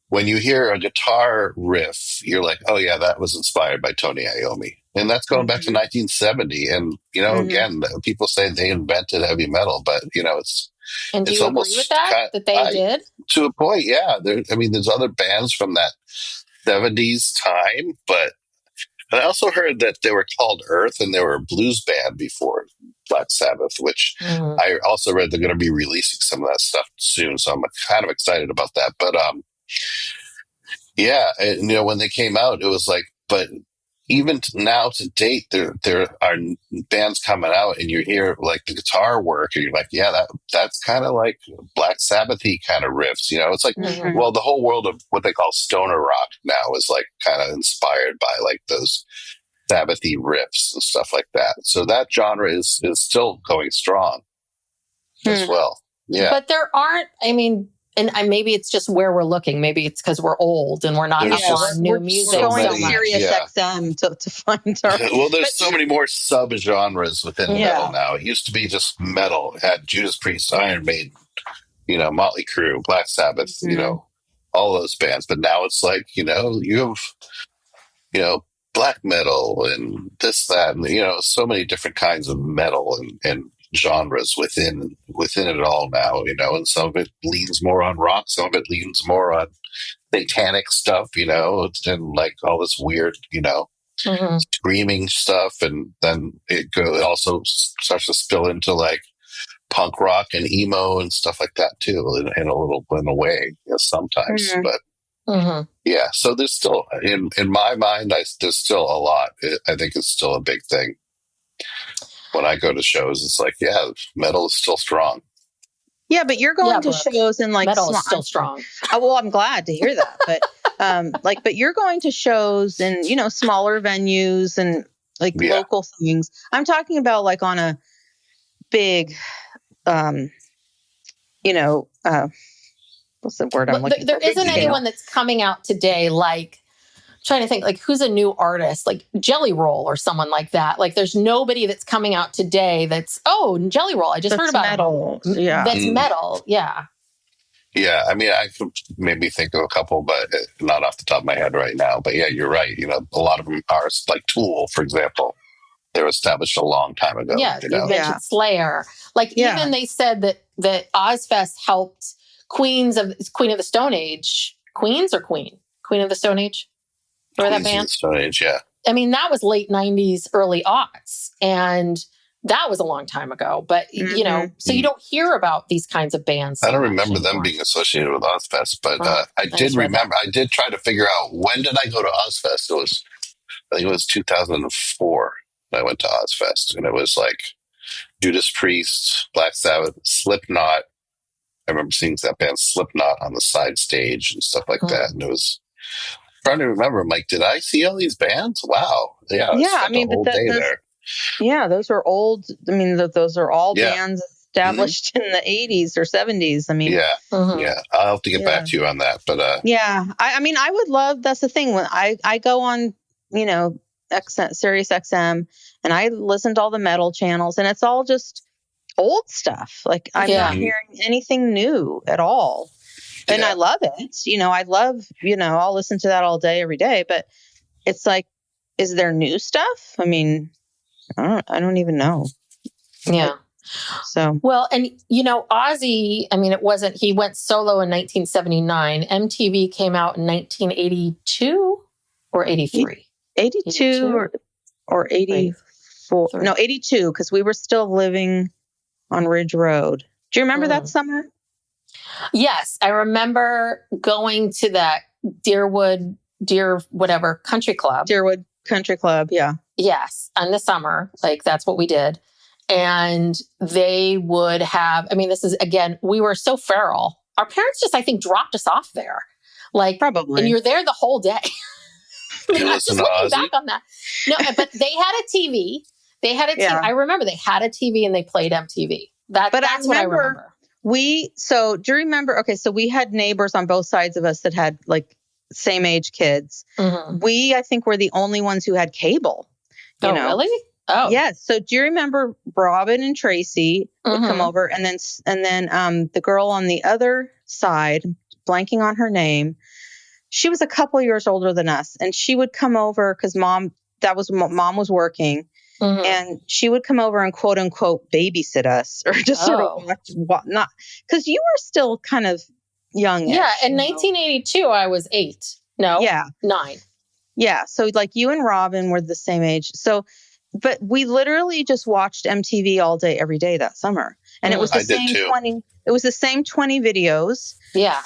when you hear a guitar riff, you're like, oh yeah, that was inspired by Tony Iommi. And that's going back to 1970. And, again, people say they invented heavy metal, but, And do it's you agree with almost that they did? to a point. Yeah. There's other bands from that 70s time, but and I also heard that they were called Earth and they were a blues band before Black Sabbath, which I also read they're going to be releasing some of that stuff soon. So I'm kind of excited about that. But yeah, and, when they came out, it was like, but even now to date, there are bands coming out, and you hear like the guitar work, and you're like, yeah, that's kind of like Black Sabbath-y kind of riffs. It's like, well, the whole world of what they call stoner rock now is like kind of inspired by like those Sabbath-y riffs and stuff like that. So that genre is still going strong as well. Yeah, but there aren't. And maybe it's just where we're looking. Maybe it's because we're old and we're not up on new music. We're going to Sirius XM to find our... Well, there's so many more sub-genres within metal now. It used to be just metal. It had Judas Priest, Iron Maiden, Motley Crue, Black Sabbath, all those bands. But now it's like, you have, black metal and this, that, and, so many different kinds of metal and genres within it all now, and some of it leans more on rock, some of it leans more on satanic stuff, and like all this weird, screaming stuff, and then it also starts to spill into like punk rock and emo and stuff like that too, in a way, sometimes, but yeah. So there's still in my mind, there's still a lot. I think it's still a big thing. When I go to shows, it's like, yeah, metal is still strong. Yeah, but you're going to shows and like metal is still strong. Well, I'm glad to hear that. But but you're going to shows and smaller venues and like local things. I'm talking about like on a big, what's the word I'm looking for? There isn't anyone that's coming out today like. Trying to think like who's a new artist like Jelly Roll or someone like that. Like there's nobody that's coming out today that's Jelly Roll. I just heard about metal. Yeah, that's metal. Yeah. Yeah, I could maybe think of a couple, but not off the top of my head right now. But yeah, you're right. A lot of them are like Tool, for example. They were established a long time ago. Yeah, you mentioned Slayer. Like even they said that Ozfest helped Queen of the Stone Age. Queen of the Stone Age. Remember that band? Stone Age, yeah. That was late 90s, early aughts. And that was a long time ago. But, so you don't hear about these kinds of bands. I don't remember them being associated with Ozfest, but I did remember. I did try to figure out when did I go to Ozfest. I think it was 2004 I went to Ozfest. And it was like Judas Priest, Black Sabbath, Slipknot. I remember seeing that band Slipknot on the side stage and stuff like that. And it was... trying to remember, I'm like, did I see all these bands? Wow. Yeah. Whole day there. Yeah, those are old. Those are all bands established in the 80s or 70s. Yeah. I'll have to get back to you on that. But yeah, I would love, that's the thing. When I go on, Sirius XM and I listen to all the metal channels and it's all just old stuff. Like I'm not hearing anything new at all. And I love it. I love, I'll listen to that all day, every day. But it's like, is there new stuff? I don't even know. Yeah. So. Well, and, Ozzy, he went solo in 1979. MTV came out in 1982 or 83? 82 or 84. No, 82, because we were still living on Ridge Road. Do you remember that summer? Yes, I remember going to that Deerwood country club. Deerwood Country Club, yeah. Yes, in the summer, like that's what we did. And they would have, this is, again, we were so feral. Our parents just, I think, dropped us off there. Like, probably. And you're there the whole day. I'm just looking back on that. No, but they had a TV. I remember they had a TV and they played MTV. That's what I remember. Do you remember? Okay, so we had neighbors on both sides of us that had like same age kids. We, I think, were the only ones who had cable. Really? Oh, Yes. So do you remember Robin and Tracy would come over, and then the girl on the other side, blanking on her name, she was a couple years older than us, and she would come over because mom was working, and she would come over and quote unquote babysit us, or just sort of watch, not because you were still kind of young. Yeah, in 1982, I was 8. No, 9. Yeah, so like you and Robin were the same age. So, but we literally just watched MTV all day, every day that summer, and it was the same 20. It was the same 20 videos. Yeah,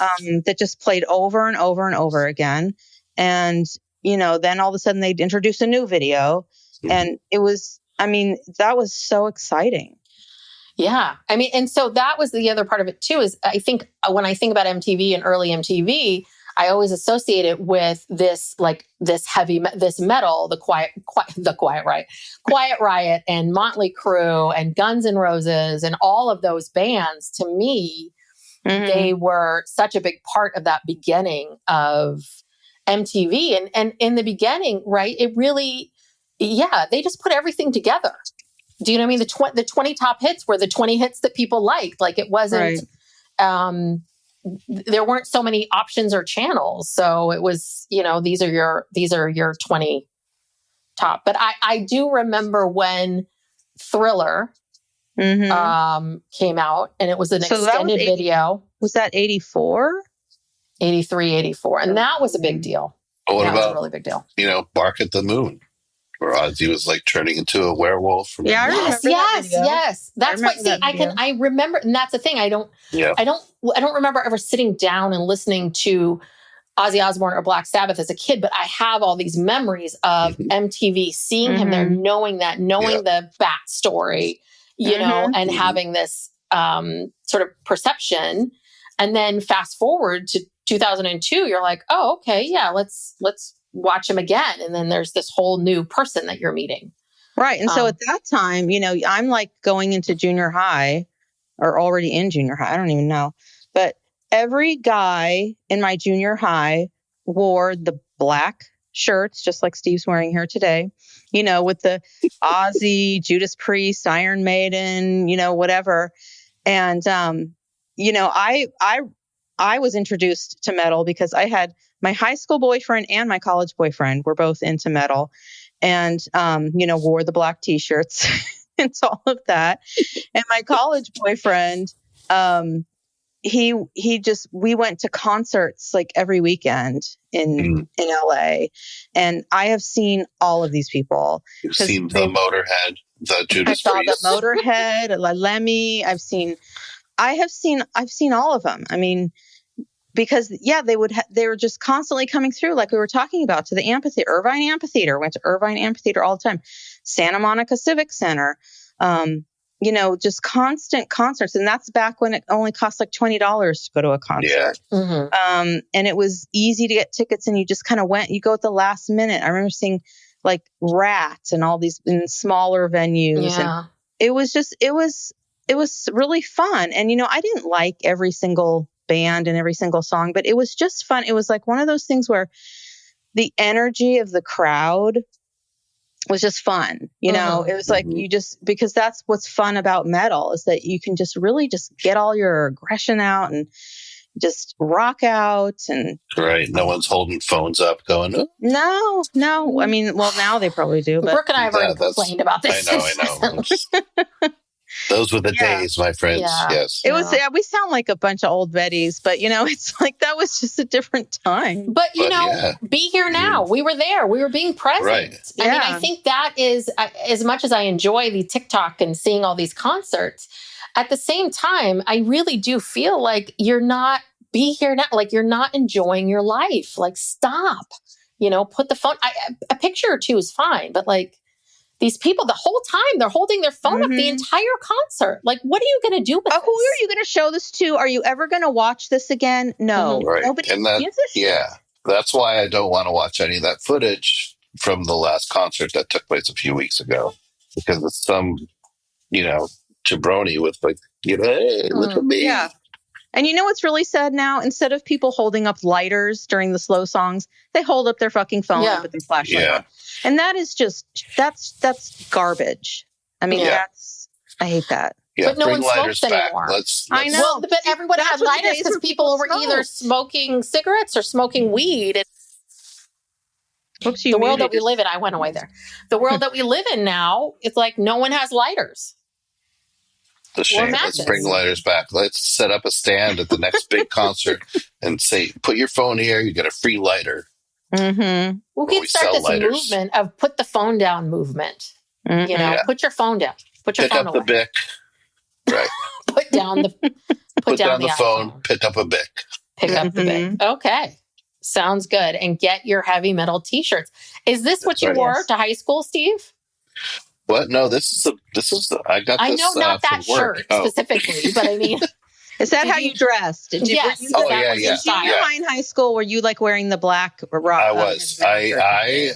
that just played over and over and over again, and then all of a sudden they'd introduce a new video, and it was. I mean, that was so exciting. Yeah. I mean, and so that was the other part of it too, is I think when I think about MTV and early MTV, I always associate it with this metal, the Quiet Riot and Motley Crue and Guns N' Roses and all of those bands. To me, they were such a big part of that beginning of MTV. And in the beginning, right, it really, they just put everything together. Do you know what I mean? The 20 top hits were the 20 hits that people liked. Like it wasn't, there weren't so many options or channels. So it was, these are your 20 top. But I do remember when Thriller came out, and it was an extended video. Was that 84? 83, 84. And that was a big deal. What that about, was a really big deal. Bark at the Moon, where Ozzy was like turning into a werewolf. Yes. That's why. See, I remember, and that's the thing. I don't remember ever sitting down and listening to Ozzy Osbourne or Black Sabbath as a kid, but I have all these memories of MTV, seeing him there, knowing the backstory, and having this sort of perception. And then fast forward to 2002, you're like, oh, okay, yeah, let's watch him again. And then there's this whole new person that you're meeting. Right. And so at that time, I'm like going into junior high, or already in junior high. I don't even know. But every guy in my junior high wore the black shirts, just like Steve's wearing here today, with the Ozzy, Judas Priest, Iron Maiden, whatever. And, I was introduced to metal because I had my high school boyfriend and my college boyfriend were both into metal, and, wore the black t-shirts and all of that. And my college boyfriend, we went to concerts like every weekend in LA. And I have seen all of these people. You've seen the Motorhead, the Judas Priest. I saw the Motorhead, Lemmy. I've seen all of them. I mean, because they were just constantly coming through, like we were talking about, to the amphitheater, Irvine Amphitheater. Went to Irvine Amphitheater all the time, Santa Monica Civic Center. Just constant concerts, and that's back when it only cost like $20 to go to a concert. And it was easy to get tickets, and you just kind of went. You go at the last minute. I remember seeing like Rat and all these in smaller venues, and it was really fun. And I didn't like every single band and every single song, but it was just fun. It was like one of those things where the energy of the crowd was just fun. It was like because that's what's fun about metal, is that you can just really just get all your aggression out and just rock out. And right. No one's holding phones up going, oh. No. I mean, well, now they probably do, but Brooke and I have already complained about this. I know. Those were the days, my friends. Yeah. Yes. It was, we sound like a bunch of old Bettys, but it's like, that was just a different time. But be here now. We were there. We were being present. Right. I mean, I think that is, as much as I enjoy the TikTok and seeing all these concerts, at the same time, I really do feel like you're not be here now. Like you're not enjoying your life. Like stop, put the phone, a picture or two is fine. But like, these people, the whole time, they're holding their phone up the entire concert. Like, what are you going to do with this? Who are you going to show this to? Are you ever going to watch this again? No. Right. Nobody gives a shit. Yeah. That's why I don't want to watch any of that footage from the last concert that took place a few weeks ago. Because it's some, jabroni with like, hey, look at me. Yeah. And you know what's really sad now? Instead of people holding up lighters during the slow songs, they hold up their fucking phone with their flashlight on. And that is just, that's garbage. I mean, I hate that. Yeah, but no one smokes anymore. Let's I know. Well, but everyone had lighters because people were either smoking cigarettes or smoking weed. Whoops, The world that we live in, I went away there. The world that we live in now, it's like no one has lighters. The shame. Let's bring lighters back. Let's set up a stand at the next big concert and say, put your phone here, you get a free lighter. Mm-hmm. We could start this movement of put the phone down movement. Mm-hmm. You know, put your phone down. Put your phone away. Pick up the Bic. Right. Put down the phone. Pick up a Bic. Pick up the Bic. Okay. Sounds good. And get your heavy metal t-shirts. Is this what you wore to high school, Steve? What? No, this is I got this. I know not that shirt specifically, but I mean, is that how you dressed? Did you? Yes. In high school, were you like wearing the black rock? I was. I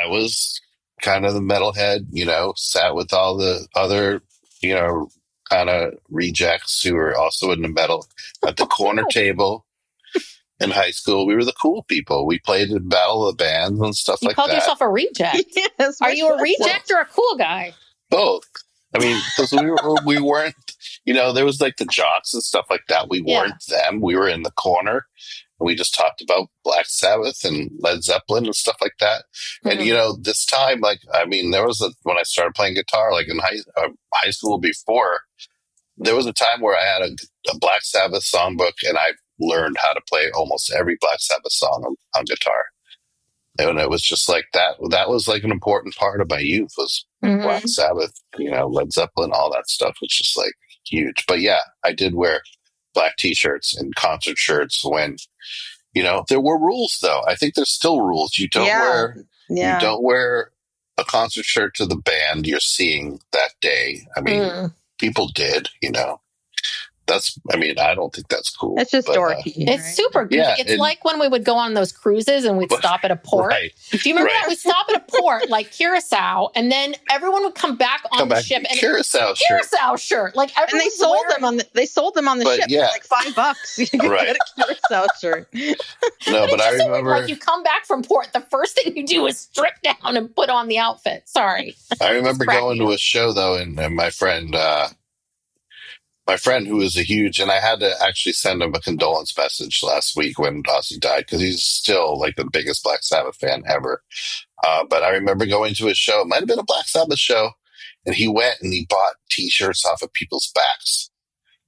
was kind of the metalhead, you know, sat with all the other, you know, kind of rejects who were also in the metal at the corner table. In high school, we were the cool people. We played in Battle of the Bands and stuff like that. You called yourself a reject. Yes. Are you a reject or a cool guy? Both. I mean, because we weren't, you know, there was like the jocks and stuff like that. We weren't them. We were in the corner. And we just talked about Black Sabbath and Led Zeppelin and stuff like that. Mm-hmm. And, you know, this time, like, I mean, there was when I started playing guitar, like in high school before, there was a time where I had a Black Sabbath songbook and I learned how to play almost every Black Sabbath song on guitar. And it was just like that. That was like an important part of my youth was Black Sabbath, you know, Led Zeppelin, all that stuff was just like huge. But yeah, I did wear black t-shirts and concert shirts when, you know, there were rules though. I think there's still rules. You don't wear a concert shirt to the band you're seeing that day. I mean, people did, you know. I don't think that's cool. It's just dorky. It's super goofy. Yeah, it's like when we would go on those cruises and we'd stop at a port. Right. Do you remember that? We'd stop at a port like Curacao, and then everyone would come back on the ship. And Curacao shirt. Like, and they sold them on the ship for like $5. You could get a Curacao shirt. No, but I remember like you come back from port, the first thing you do is strip down and put on the outfit. Sorry. I remember going to a show though, and my friend who is a huge, and I had to actually send him a condolence message last week when Ozzy died, because he's still like the biggest Black Sabbath fan ever. But I remember going to his show. It might have been a Black Sabbath show. And he went and he bought t-shirts off of people's backs.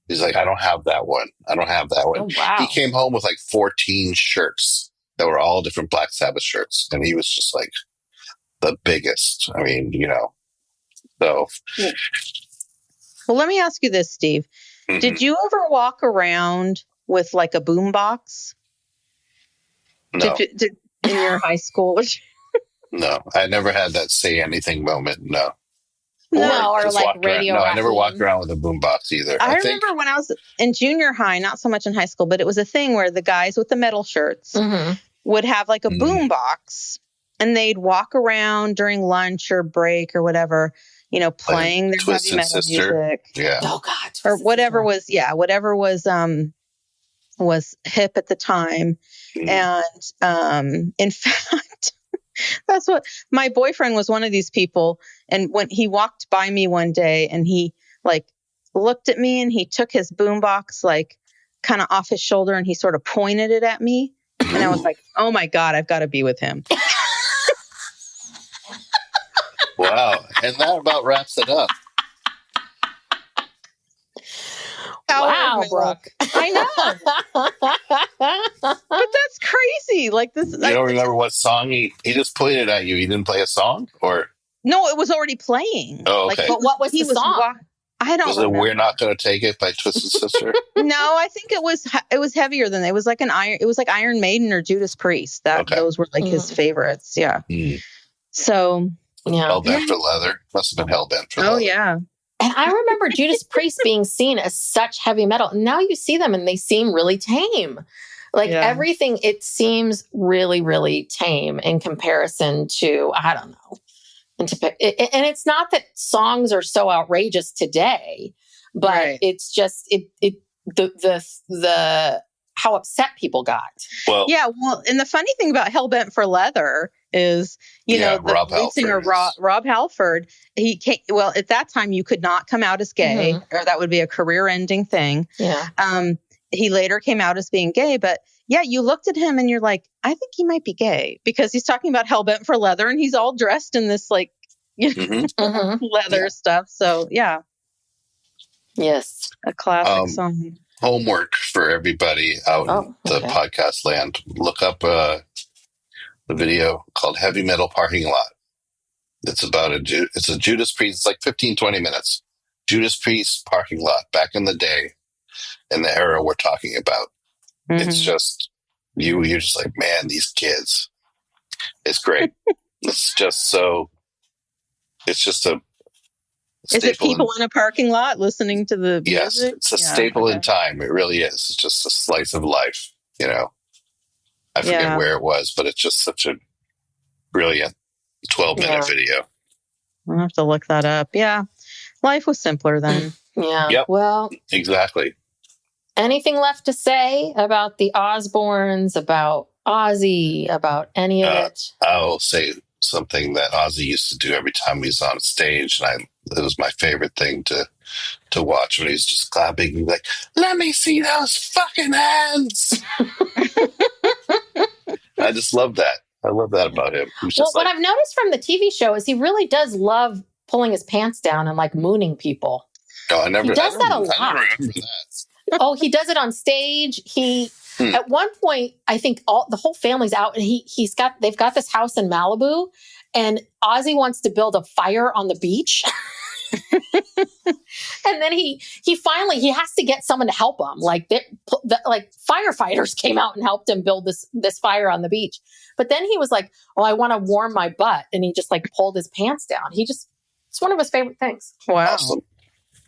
He's like, I don't have that one. Oh, wow. He came home with like 14 shirts that were all different Black Sabbath shirts. And he was just like the biggest. I mean, you know, so... Yeah. Well, let me ask you this, Steve. Mm-hmm. Did you ever walk around with like a boombox? No. In your high school? No, I never had that say anything moment. No. Or like radio. No, I never walked around with a boombox either. I remember when I was in junior high, not so much in high school, but it was a thing where the guys with the metal shirts would have like a boombox, and they'd walk around during lunch or break or whatever, you know, playing their heavy metal music. Yeah. Oh God. Or whatever was hip at the time. And in fact, that's what my boyfriend was, one of these people. And when he walked by me one day and he like looked at me and he took his boombox like kind of off his shoulder and he sort of pointed it at me. And I was like, oh my God, I've got to be with him. Wow. And that about wraps it up. Wow, Brooke. I know. But that's crazy. Like this. You don't remember what song he just pointed at you? He didn't play a song, or? No, it was already playing. Oh, okay. Like, but what was the song? I don't know. We're Not Gonna Take It by Twisted Sister? No, I think it was heavier than that. It was like Iron Maiden or Judas Priest. Those were like his favorites. Yeah. So yeah. Hellbent for Leather. Must have been Hellbent for Leather. Oh yeah. And I remember Judas Priest being seen as such heavy metal. Now you see them and they seem really tame. Like everything, it seems really, really tame in comparison to, I don't know. And it's not that songs are so outrageous today, but it's just the how upset people got. Well, yeah. Well, and the funny thing about Hellbent for Leather is, the Rob lead singer, Halford Rob Halford. He came, well, at that time you could not come out as gay, or that would be a career ending thing. Yeah. He later came out as being gay, but yeah, you looked at him and you're like, I think he might be gay, because he's talking about Hellbent for Leather and he's all dressed in this like, leather stuff. So yeah. Yes. A classic song. Homework for everybody out in the podcast land. Look up the video called Heavy Metal Parking Lot. It's about it's a Judas Priest. It's like 15, 20 minutes. Judas Priest parking lot back in the day, in the era we're talking about. It's just, you're just like, man, these kids. It's great. It's just so, it's just a Is it people in a parking lot listening to the yes, music? it's a staple in time. It really is. It's just a slice of life, I forget where it was, but it's just such a brilliant 12-minute video. I'll have to look that up. Yeah. Life was simpler then. Yeah. Yep. Well, exactly. Anything left to say about the Osbournes, about Ozzy, about any of it? I'll say something that Ozzy used to do every time he was on stage, and it was my favorite thing to watch, when he's just clapping. He's like, "Let me see those fucking hands." I just love that. I love that about him. Well, what I've noticed from the TV show is he really does love pulling his pants down and like mooning people. No, he does that a lot. I never remember that. Oh, he does it on stage. At one point, I think the whole family's out, and they've got this house in Malibu, and Ozzy wants to build a fire on the beach. And then he finally has to get someone to help him. Like firefighters came out and helped him build this fire on the beach. But then he was like, "Oh, I want to warm my butt," and he just like pulled his pants down. It's one of his favorite things. Wow. Awesome.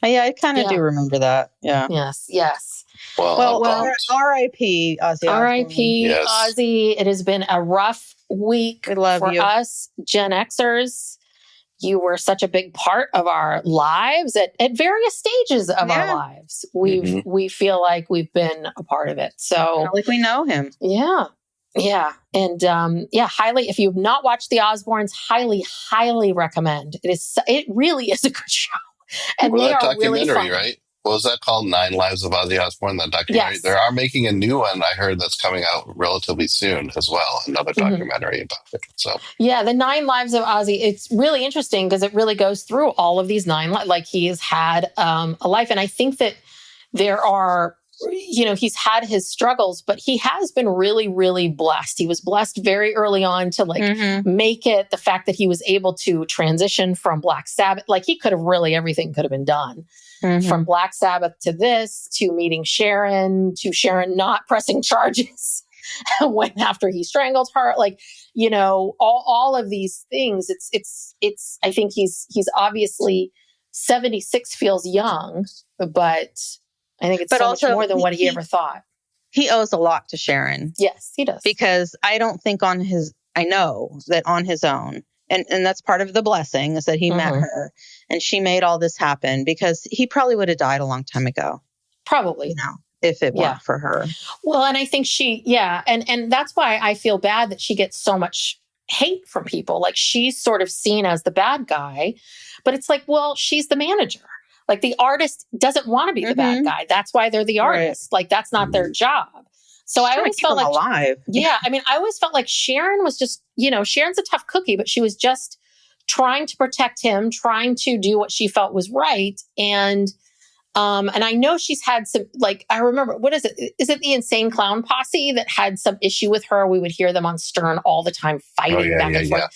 Yeah, I kind of do remember that. Yeah. Yes. Well, R.I.P. Ozzy. R.I.P. Ozzy. It has been a rough week for us Gen Xers. You were such a big part of our lives at various stages of our lives. We feel like we've been a part of it. So like we know him. Yeah. Yeah. And highly, if you've not watched the Osbournes, highly recommend. It really is a good show. And well, they that are documentary, really fun. right? What was that called? 9 Lives of Ozzy Osbourne, that documentary? Yes. They are making a new one, I heard, that's coming out relatively soon as well. Another documentary about it. So yeah, the 9 Lives of Ozzy. It's really interesting because it really goes through all of these 9 lives. Like, he has had a life. And I think that there are, he's had his struggles, but he has been really, really blessed. He was blessed very early on to make it. The fact that he was able to transition from Black Sabbath, like he could have everything could have been done. From Black Sabbath to this, to meeting Sharon, to Sharon not pressing charges when after he strangled her, all of these things. It's. I think he's obviously 76, feels young, but I think it's much more than what he ever thought. He owes a lot to Sharon. Yes, he does. Because I don't think I know that on his own, and that's part of the blessing, is that he met her and she made all this happen, because he probably would have died a long time ago. Probably. If it weren't for her. Well, and I think and that's why I feel bad that she gets so much hate from people. Like, she's sort of seen as the bad guy, but it's like, well, she's the manager. Like, the artist doesn't want to be the bad guy. That's why they're the artist. Right. Like, that's not their job. So I always felt like alive. Yeah. I mean, I always felt like Sharon was just, Sharon's a tough cookie, but she was just trying to protect him, trying to do what she felt was right. And I know she's had some, I remember, what is it? Is it the Insane Clown Posse that had some issue with her? We would hear them on Stern all the time fighting back and forth. Yeah.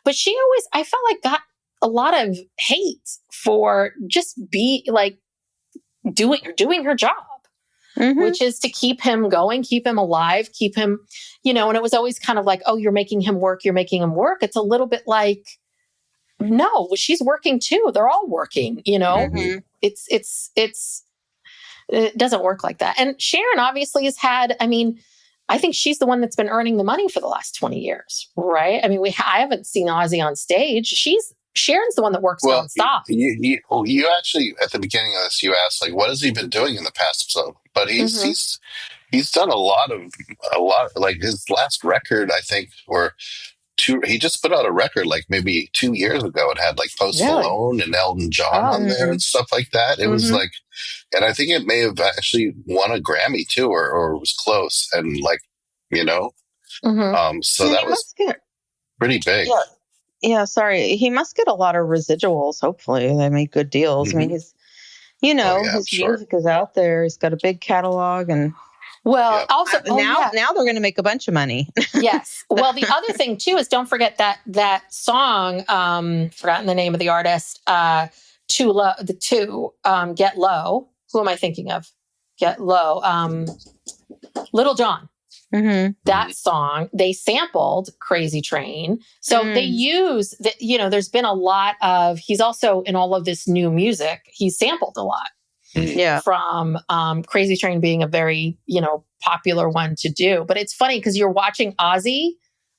But she always, I felt like, got a lot of hate for just doing her job, which is to keep him going, keep him alive, keep him, and it was always kind of like, oh, you're making him work. It's a little bit like, no, she's working too. They're all working, it doesn't work like that. And Sharon obviously has had, I think she's the one that's been earning the money for the last 20 years, right? I mean, I haven't seen Ozzy on stage. Sharon's the one that works nonstop. You actually, at the beginning of this, you asked, what has he been doing in the past? So, but he's done a lot, like his last record, I think, or he just put out a record like maybe 2 years ago. It had like Post Really? Malone and Elton John on there and stuff like that. It was like, and I think it may have actually won a Grammy too, or was close. And like, you know, so that was pretty big. Yeah. Yeah, sorry. He must get a lot of residuals. Hopefully, they make good deals. I mean, his music is out there. He's got a big catalog, and also now they're going to make a bunch of money. Yes. Well, the other thing too is don't forget that song. Forgotten the name of the artist. Get Low. Who am I thinking of? Get Low. Little John. That song, they sampled Crazy Train. So they use that, there's been a lot of, he's also in all of this new music, he's sampled a lot. Yeah. From Crazy Train being a very, popular one to do. But it's funny because you're watching Ozzy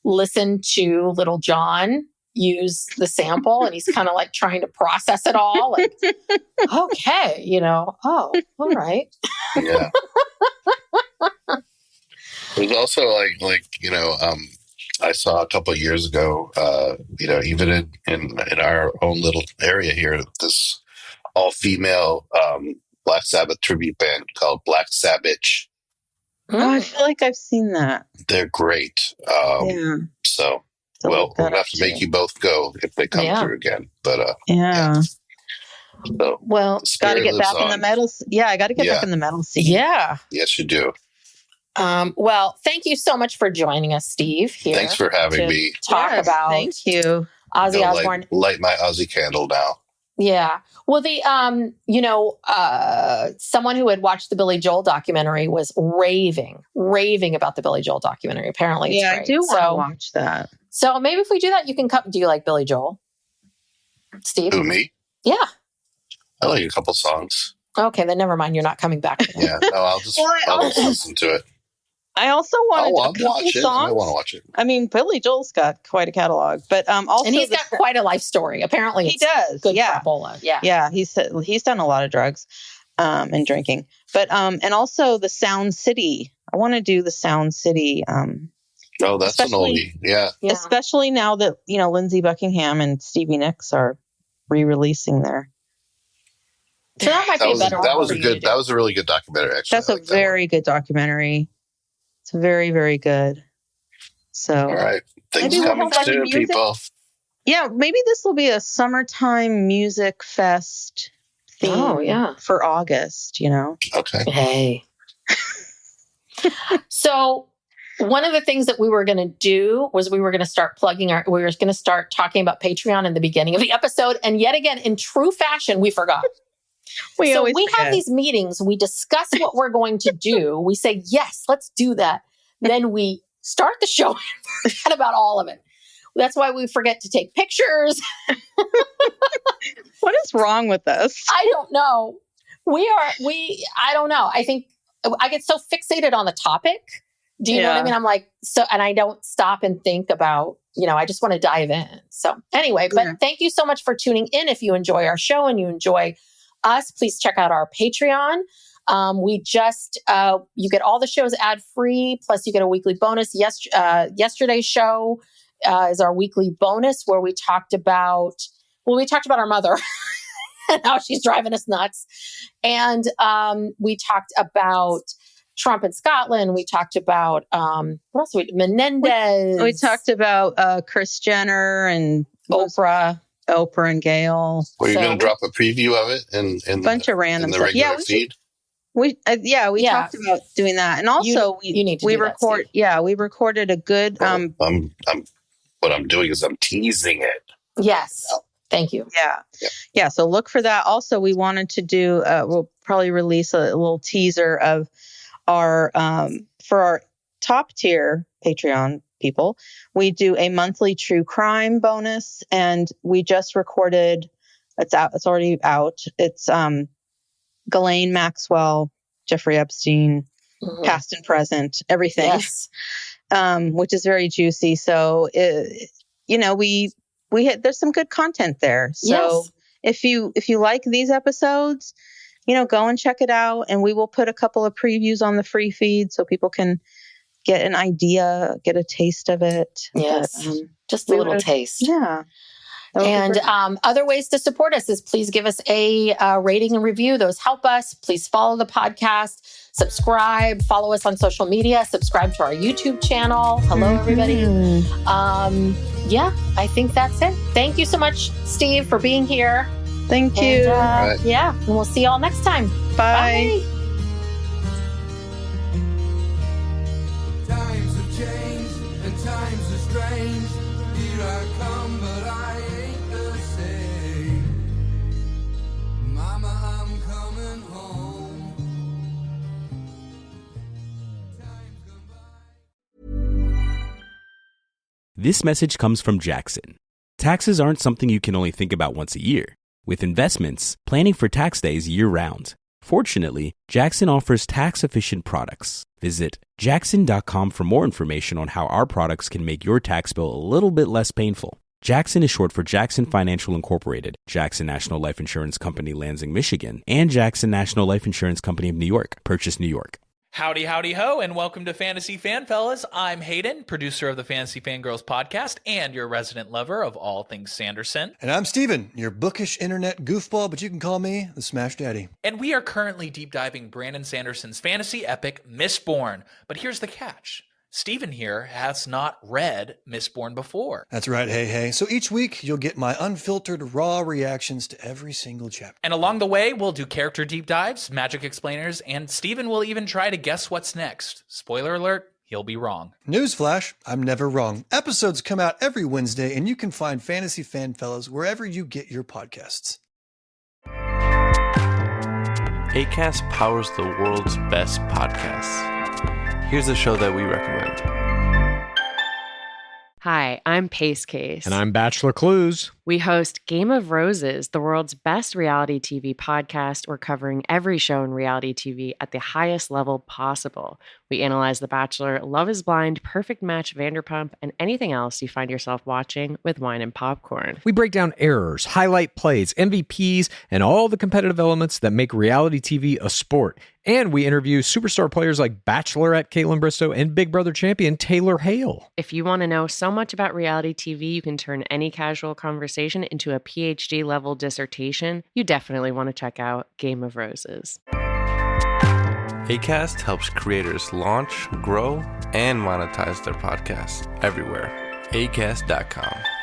listen to Little John use the sample and he's kind of like trying to process it all. Like, okay, all right. Yeah. There's also I saw a couple of years ago, even in our own little area here, this all-female Black Sabbath tribute band called Black Sabbath. I feel like I've seen that. They're great. So, we'll have to make you both go if they come through again. But So, got to get back in the metal. Yeah, I got to get back in the metal scene. Yeah. Yes, you do. Well, thank you so much for joining us, Steve. Here, thanks for having me. Talk about. Thank you, Ozzy Osbourne. Light my Ozzy candle now. Yeah. Well, someone who had watched the Billy Joel documentary was raving about the Billy Joel documentary. Apparently, it's great. I do want to watch that. So maybe if we do that, you can come. Do you like Billy Joel, Steve? Who, me? Yeah. I like a couple songs. Okay, then never mind. You're not coming back. Yeah. No, I'll just listen to it. I also wanted to watch it. I want to watch it. I mean, Billy Joel's got quite a catalog, but also, and he's got quite a life story. Apparently, he does. Good crapola. Yeah, yeah. He's done a lot of drugs, and drinking, but and also the Sound City. I want to do the Sound City. Oh, that's an oldie. Yeah. Especially now that Lindsey Buckingham and Stevie Nicks are re-releasing their. So that might be a better. That was a really good documentary. Actually, that's a very good documentary. It's very, very good. So, all right, things coming soon, people. Yeah, maybe this will be a summertime music fest theme for August. Okay. Hey. So, one of the things that we were going to do was we were going to start talking about Patreon in the beginning of the episode, and yet again, in true fashion, we forgot. We have these meetings. We discuss what we're going to do. We say, yes, let's do that. Then we start the show and forget about all of it. That's why we forget to take pictures. What is wrong with us? I don't know. I don't know. I think I get so fixated on the topic. Do you know what I mean? I'm like, and I don't stop and think about, I just want to dive in. So anyway, but thank you so much for tuning in. If you enjoy our show and you enjoy us, please check out our Patreon. You get all the shows ad free, plus you get a weekly bonus. Yesterday's show is our weekly bonus where we talked about our mother and how she's driving us nuts. And we talked about Trump in Scotland. We talked about what else? Menendez. We talked about Kris Jenner and Oprah and Gail. Were you going to drop a preview of it in a bunch of random the stuff? regular feed? We talked about doing that, and also we recorded a good. What I'm doing is I'm teasing it. Yes, thank you. Yeah. So look for that. Also, we wanted to do. We'll probably release a little teaser of our for our top tier Patreon people. We do a monthly true crime bonus, and we just recorded. It's out. It's already out. It's Ghislaine Maxwell, Jeffrey Epstein, past and present, everything. Yes. Which is very juicy. So we there's some good content there. So if you like these episodes, go and check it out, and we will put a couple of previews on the free feed so people can get an idea, get a taste of it. Yes, but, just a little taste. Yeah. And other ways to support us is please give us a rating and review. Those help us. Please follow the podcast, subscribe, follow us on social media, subscribe to our YouTube channel. Hello, everybody. Yeah, I think that's it. Thank you so much, Steve, for being here. Thank you. Yeah, and we'll see you all next time. Bye. Times have changed and times are strange. Here I come, but I ain't the same. Mama, I'm coming home. Time's gone by. This message comes from Jackson. Taxes aren't something you can only think about once a year. With investments, planning for tax days year-round. Fortunately, Jackson offers tax-efficient products. Visit jackson.com for more information on how our products can make your tax bill a little bit less painful. Jackson is short for Jackson Financial Incorporated, Jackson National Life Insurance Company, Lansing, Michigan, and Jackson National Life Insurance Company of New York, Purchase, New York. Howdy, howdy, ho, and welcome to Fantasy Fan Fellas. I'm Hayden, producer of the Fantasy Fangirls podcast and your resident lover of all things Sanderson. And I'm Steven, your bookish internet goofball, but you can call me the Smash Daddy. And we are currently deep diving Brandon Sanderson's fantasy epic, Mistborn. But here's the catch. Steven here has not read Mistborn before. That's right, hey. So each week, you'll get my unfiltered, raw reactions to every single chapter. And along the way, we'll do character deep dives, magic explainers, and Steven will even try to guess what's next. Spoiler alert, he'll be wrong. Newsflash, I'm never wrong. Episodes come out every Wednesday, and you can find Fantasy Fan Fellas wherever you get your podcasts. Acast powers the world's best podcasts. Here's a show that we recommend. Hi, I'm Pace Case. And I'm Bachelor Clues. We host Game of Roses, the world's best reality TV podcast. We're covering every show in reality TV at the highest level possible. We analyze The Bachelor, Love is Blind, Perfect Match, Vanderpump, and anything else you find yourself watching with wine and popcorn. We break down errors, highlight plays, MVPs, and all the competitive elements that make reality TV a sport. And we interview superstar players like Bachelorette Caitlin Bristow and Big Brother champion Taylor Hale. If you want to know so much about reality TV, you can turn any casual conversation into a PhD-level dissertation. You definitely want to check out Game of Roses. Acast helps creators launch, grow, and monetize their podcasts everywhere. Acast.com.